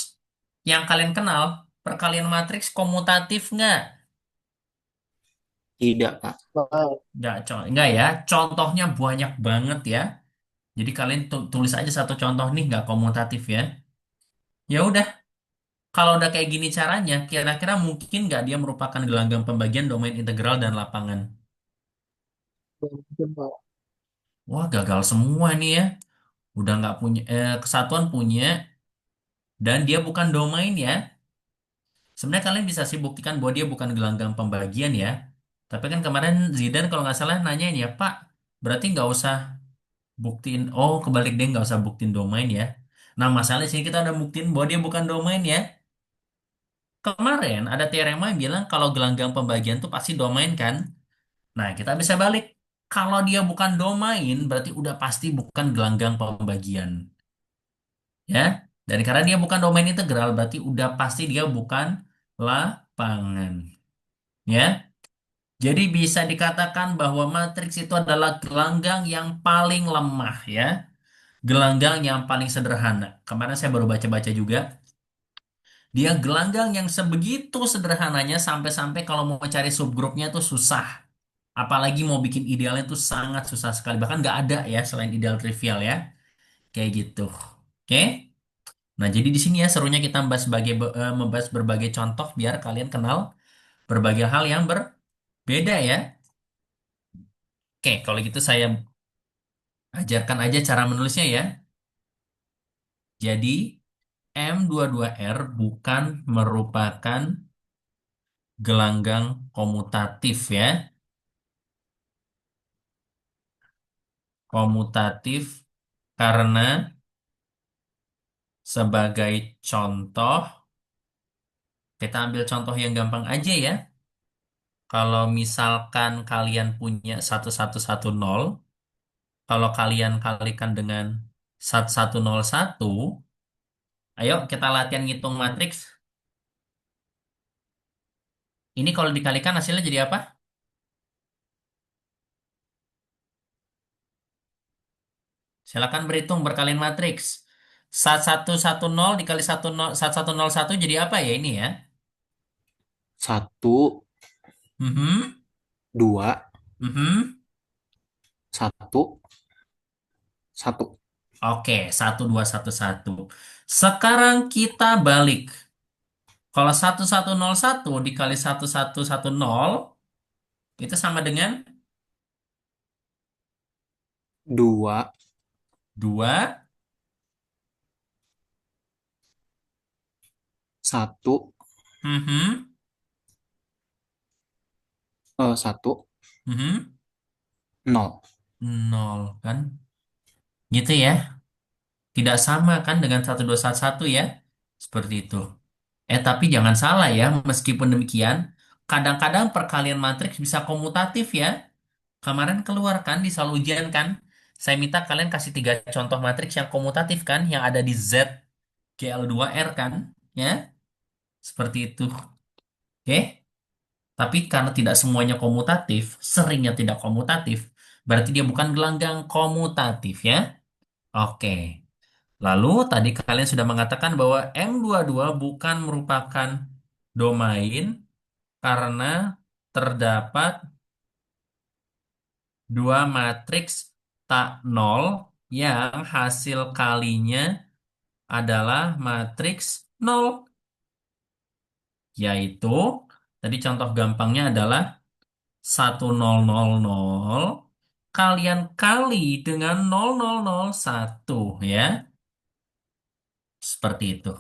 yang kalian kenal, perkalian matriks komutatif nggak? Tidak, Pak. Nggak ya. Contohnya banyak banget ya. Jadi kalian tulis aja satu contoh nih, nggak komutatif ya. Ya udah, kalau udah kayak gini caranya, kira-kira mungkin nggak dia merupakan gelanggang pembagian domain integral dan lapangan? Mungkin Pak. Wah, gagal semua nih ya. Udah nggak punya, kesatuan punya, dan dia bukan domain ya. Sebenarnya kalian bisa sih buktikan bahwa dia bukan gelanggang pembagian ya. Tapi kan kemarin Zidan kalau nggak salah nanyain ya, Pak, berarti nggak usah buktiin. Oh, kebalik deh, nggak usah buktiin domain ya. Nah, masalahnya sini kita udah buktiin bahwa dia bukan domain ya. Kemarin ada teorema yang bilang kalau gelanggang pembagian tuh pasti domain kan. Nah, kita bisa balik. Kalau dia bukan domain, berarti udah pasti bukan gelanggang pembagian. Ya, dan karena dia bukan domain integral, berarti udah pasti dia bukan lapangan. Ya, jadi bisa dikatakan bahwa matriks itu adalah gelanggang yang paling lemah ya, gelanggang yang paling sederhana. Kemarin saya baru baca-baca juga. Dia gelanggang yang sebegitu sederhananya sampai-sampai kalau mau cari subgrupnya tuh susah. Apalagi mau bikin idealnya tuh sangat susah sekali. Bahkan nggak ada ya selain ideal trivial ya. Kayak gitu. Oke? Nah, jadi di sini ya serunya kita membahas berbagai contoh biar kalian kenal berbagai hal yang berbeda ya. Oke, kalau gitu saya ajarkan aja cara menulisnya ya. Jadi M22R bukan merupakan gelanggang komutatif ya. Komutatif karena sebagai contoh, kita ambil contoh yang gampang aja ya. Kalau misalkan kalian punya 1110, kalau kalian kalikan dengan 1101, ayo kita latihan ngitung matriks. Ini kalau dikalikan hasilnya jadi apa? Silakan berhitung berkalian matriks. 1110 dikali 1101 jadi apa ya ini ya? 1, Mhm, 2, mhm. 1, 1. Oke, 1211. Sekarang kita balik. Kalau 1101 dikali 1110 itu sama dengan 2, 2. 1, Mhm, 1, mhm. 0. 0 kan? Gitu ya. Tidak sama kan dengan 1211 ya. Seperti itu. Tapi jangan salah ya, meskipun demikian, kadang-kadang perkalian matriks bisa komutatif ya. Kemarin keluar kan di soal ujian kan, saya minta kalian kasih 3 contoh matriks yang komutatif kan, yang ada di Z GL2R kan, ya, seperti itu. Oke, tapi karena tidak semuanya komutatif, seringnya tidak komutatif, berarti dia bukan gelanggang komutatif ya. Oke, lalu tadi kalian sudah mengatakan bahwa M22 bukan merupakan domain karena terdapat dua matriks tak nol yang hasil kalinya adalah matriks nol, yaitu tadi contoh gampangnya adalah 1000 kalian kali dengan 0001 ya, seperti itu.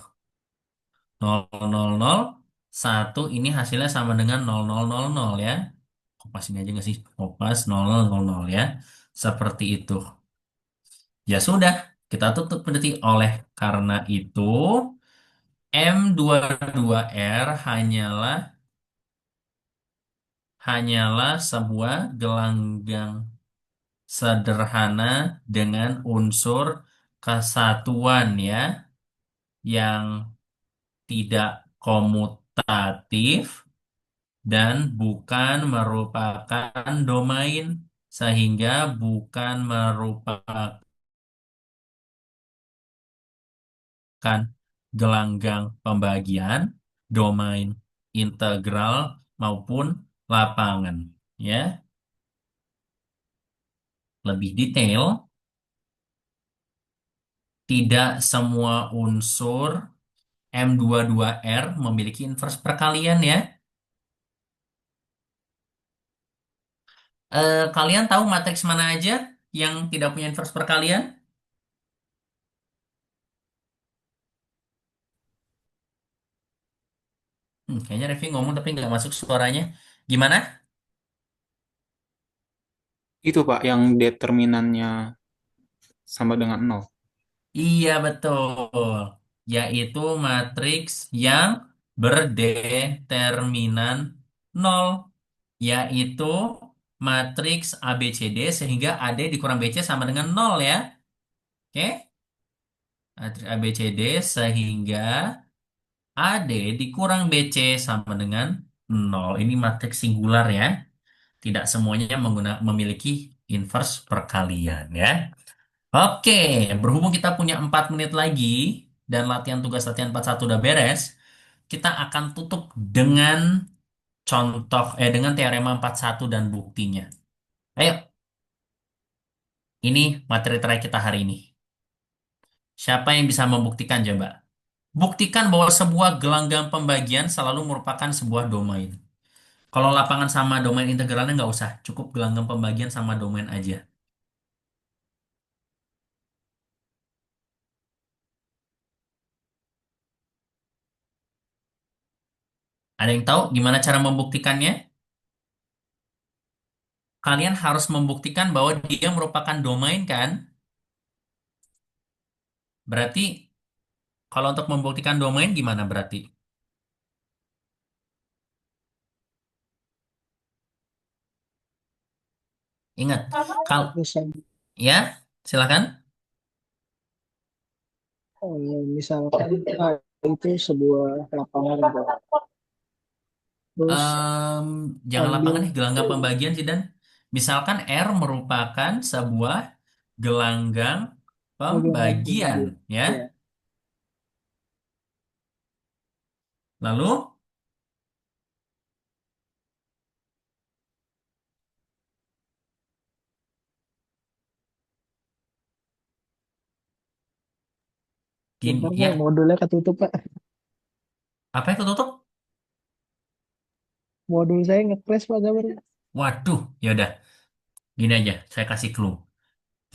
0001 ini hasilnya sama dengan 0000 ya. Kopas ini aja nggak sih? Kopas 0000 ya. Seperti itu. Ya sudah, kita tutup berarti oleh karena itu M22R hanyalah sebuah gelanggang sederhana dengan unsur kesatuan ya yang tidak komutatif dan bukan merupakan domain sehingga bukan merupakan gelanggang pembagian, domain integral maupun lapangan. Ya, lebih detail, tidak semua unsur M22R memiliki invers perkalian ya. Kalian tahu matriks mana aja yang tidak punya invers perkalian? Kayaknya Revi ngomong tapi nggak masuk suaranya. Gimana? Itu Pak yang determinannya sama dengan 0. Iya betul, yaitu matriks yang berdeterminan nol, yaitu matriks ABCD sehingga AD dikurang BC sama dengan nol ya. Oke, matriks ABCD sehingga AD dikurang BC sama dengan nol. Ini matriks singular ya. Tidak semuanya memiliki inverse perkalian ya. Oke, berhubung kita punya 4 menit lagi dan latihan tugas latihan 41 udah beres, kita akan tutup dengan dengan teorema 41 dan buktinya. Ayo, ini materi terakhir kita hari ini. Siapa yang bisa membuktikan coba? Buktikan bahwa sebuah gelanggang pembagian selalu merupakan sebuah domain. Kalau lapangan sama domain integralnya nggak usah, cukup gelanggang pembagian sama domain aja. Ada yang tahu gimana cara membuktikannya? Kalian harus membuktikan bahwa dia merupakan domain kan? Berarti kalau untuk membuktikan domain gimana berarti? Ingat, kalau Misal, ya, silakan. misalkan A itu sebuah lapangan, Pak. Terus Em, jangan ambil lapangan nih gelanggang pembagian sih dan misalkan R merupakan sebuah gelanggang gelanggang pembagian, pembagian. ya. Ya, Lalu bentar gini Pak, ya, modulnya ketutup Pak. apa yang ketutup? Modul saya nge-crash Pak kabar. Waduh, ya udah, gini aja, saya kasih clue.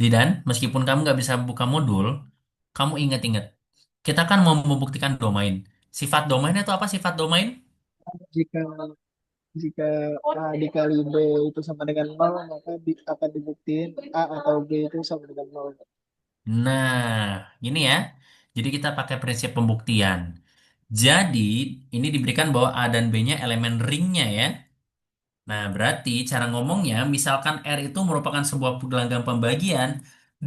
Zidan, meskipun kamu nggak bisa buka modul, kamu ingat-ingat. Kita kan mau membuktikan domain. Sifat domain itu apa sifat domain? Jika jika A dikali B itu sama dengan nol, maka akan dibuktiin A atau B itu sama dengan nol. Nah, gini ya. Jadi kita pakai prinsip pembuktian. Jadi, ini diberikan bahwa A dan B-nya elemen ringnya ya. Nah, berarti cara ngomongnya, misalkan R itu merupakan sebuah gelanggang pembagian,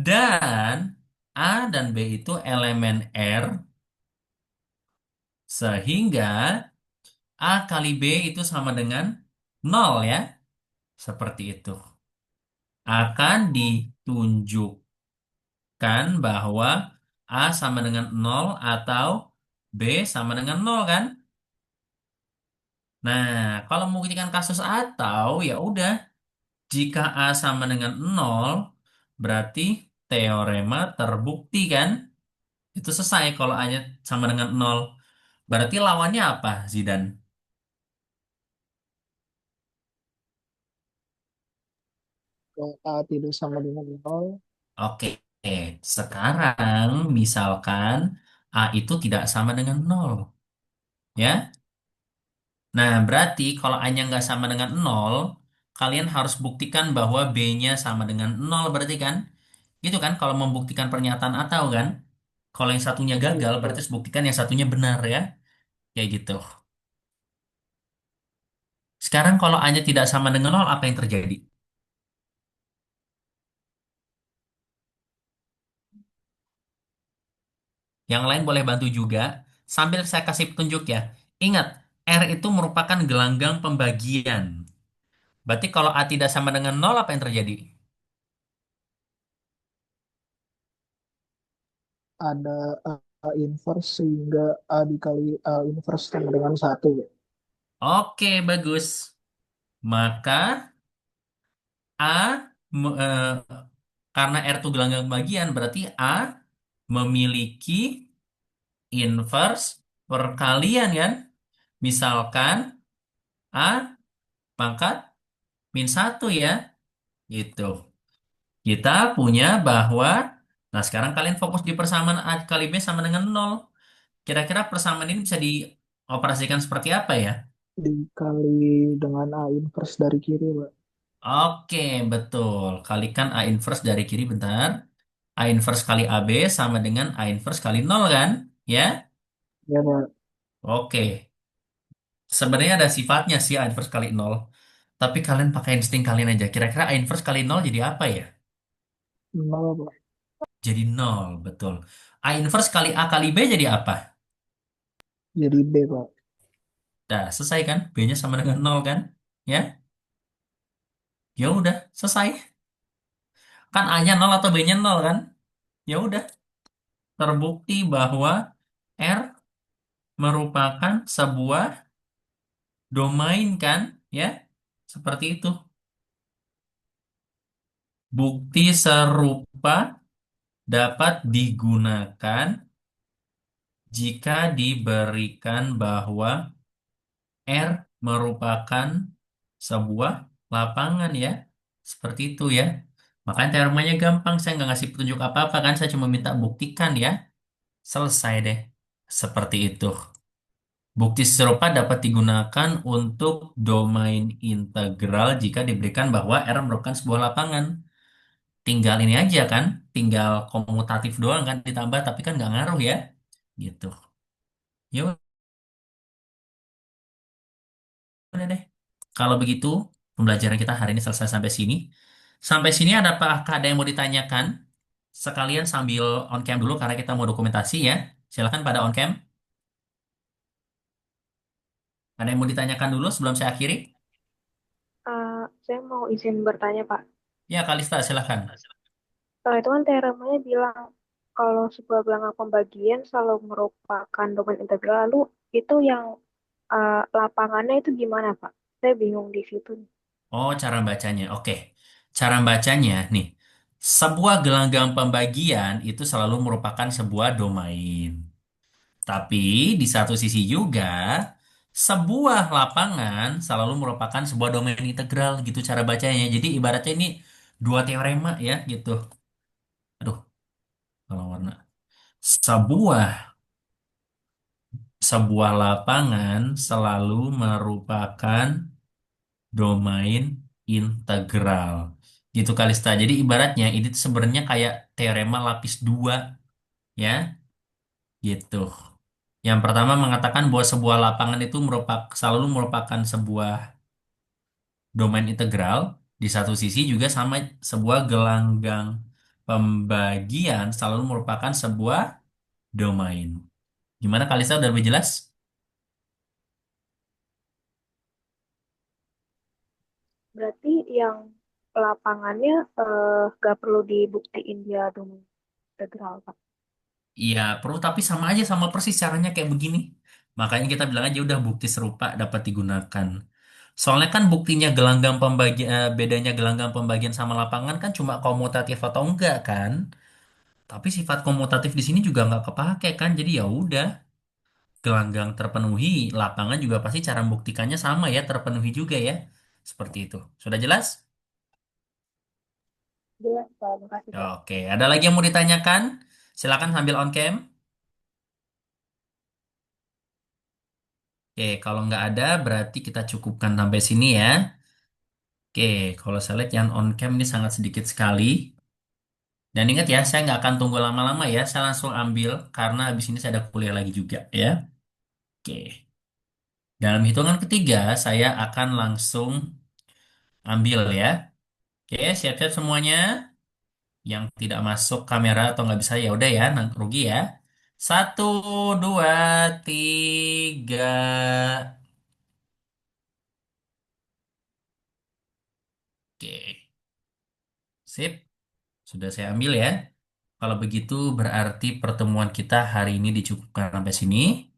dan A dan B itu elemen R, sehingga A kali B itu sama dengan nol ya. Seperti itu. Akan ditunjukkan bahwa A sama dengan nol atau B sama dengan nol kan? Nah, kalau membuktikan kasus atau ya udah, jika A sama dengan nol, berarti teorema terbukti kan? Itu selesai kalau A-nya sama dengan nol. Berarti lawannya apa, Zidan? Kalau A tidak sama dengan nol, Oke, sekarang misalkan A itu tidak sama dengan nol, ya. Nah, berarti kalau A-nya nggak sama dengan nol, kalian harus buktikan bahwa B-nya sama dengan nol, berarti kan? Gitu kan, kalau membuktikan pernyataan atau kan? Kalau yang satunya gagal, berarti iya, harus buktikan yang satunya benar ya. Kayak gitu. Sekarang kalau A-nya tidak sama dengan nol, apa yang terjadi? Yang lain boleh bantu juga, sambil saya kasih petunjuk ya. Ingat, R itu merupakan gelanggang pembagian. Berarti kalau A tidak sama dengan nol, apa yang terjadi? ada A inverse sehingga A dikali A inverse sama dengan satu. Oke, bagus. Maka A me- eh, karena R itu gelanggang bagian berarti A memiliki inverse perkalian kan? Misalkan A pangkat min satu ya, gitu. Kita punya bahwa, nah sekarang kalian fokus di persamaan A kali B sama dengan nol. Kira-kira persamaan ini bisa dioperasikan seperti apa ya? Dikali dengan A inverse dari kiri Pak. Oke, betul. Kalikan A inverse dari kiri bentar. A inverse kali AB sama dengan A inverse kali nol kan? Ya? Ya Pak, Oke. Sebenarnya ada sifatnya sih A inverse kali nol. Tapi kalian pakai insting kalian aja. Kira-kira A inverse kali nol jadi apa ya? nol Pak. Jadi nol, betul. A inverse kali A kali B jadi apa? Jadi B Pak. Dah, selesai kan? B-nya sama dengan nol kan? Ya? Ya udah, selesai. Kan A-nya nol atau B-nya nol kan? Ya udah, terbukti bahwa R merupakan sebuah domain kan? Ya, seperti itu. Bukti serupa dapat digunakan jika diberikan bahwa R merupakan sebuah lapangan ya. Seperti itu ya. Makanya teoremanya gampang. Saya nggak ngasih petunjuk apa-apa kan. Saya cuma minta buktikan ya. Selesai deh. Seperti itu. Bukti serupa dapat digunakan untuk domain integral jika diberikan bahwa R merupakan sebuah lapangan. Tinggal ini aja kan. Tinggal komutatif doang kan ditambah. Tapi kan nggak ngaruh ya. Gitu. Ya udah deh. Kalau begitu, pembelajaran kita hari ini selesai sampai sini. Sampai sini apakah ada yang mau ditanyakan? Sekalian sambil on cam dulu karena kita mau dokumentasi ya. Silakan pada on cam. Ada yang mau ditanyakan dulu sebelum saya akhiri? Saya mau izin bertanya, Pak. Ya, Kalista, silakan. Itu kan teoremanya bilang kalau sebuah bilangan pembagian selalu merupakan domain integral. Lalu itu yang lapangannya itu gimana, Pak? Saya bingung di situ nih. Oh, cara bacanya. Oke. Cara bacanya nih. Sebuah gelanggang pembagian itu selalu merupakan sebuah domain. Tapi di satu sisi juga sebuah lapangan selalu merupakan sebuah domain integral gitu cara bacanya. Jadi ibaratnya ini dua teorema ya gitu. Aduh, kalau warna. Sebuah sebuah lapangan selalu merupakan domain integral. Gitu Kalista. Jadi ibaratnya ini tuh sebenarnya kayak teorema lapis dua ya, gitu. Yang pertama mengatakan bahwa sebuah lapangan itu selalu merupakan sebuah domain integral. Di satu sisi juga sama sebuah gelanggang pembagian selalu merupakan sebuah domain. Gimana Kalista udah lebih jelas? Berarti yang lapangannya nggak perlu dibuktiin dia domain integral, Pak. Iya, perlu tapi sama aja sama persis caranya kayak begini. Makanya kita bilang aja udah bukti serupa dapat digunakan. Soalnya kan buktinya gelanggang pembagian bedanya gelanggang pembagian sama lapangan kan cuma komutatif atau enggak kan? Tapi sifat komutatif di sini juga nggak kepake kan? Jadi ya udah, gelanggang terpenuhi, lapangan juga pasti cara membuktikannya sama ya, terpenuhi juga ya. Seperti itu. Sudah jelas? Jelas, Pak. Makasih, Pak. Oke, ada lagi yang mau ditanyakan? Silakan sambil on cam. Oke, kalau nggak ada berarti kita cukupkan sampai sini ya. Oke, kalau saya lihat yang on cam ini sangat sedikit sekali. Dan ingat ya, saya nggak akan tunggu lama-lama ya. Saya langsung ambil karena habis ini saya ada kuliah lagi juga ya. Oke, dalam hitungan ketiga saya akan langsung ambil ya. Oke, siap-siap semuanya. Yang tidak masuk kamera atau nggak bisa ya udah ya, rugi ya. Satu, dua, tiga. Oke, sip. Sudah saya ambil ya. Kalau begitu berarti pertemuan kita hari ini dicukupkan sampai sini.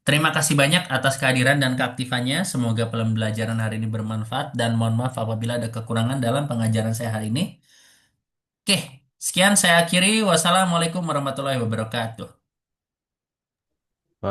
Terima kasih banyak atas kehadiran dan keaktifannya. Semoga pembelajaran hari ini bermanfaat dan mohon maaf apabila ada kekurangan dalam pengajaran saya hari ini. Oke, sekian saya akhiri. Wassalamualaikum warahmatullahi wabarakatuh.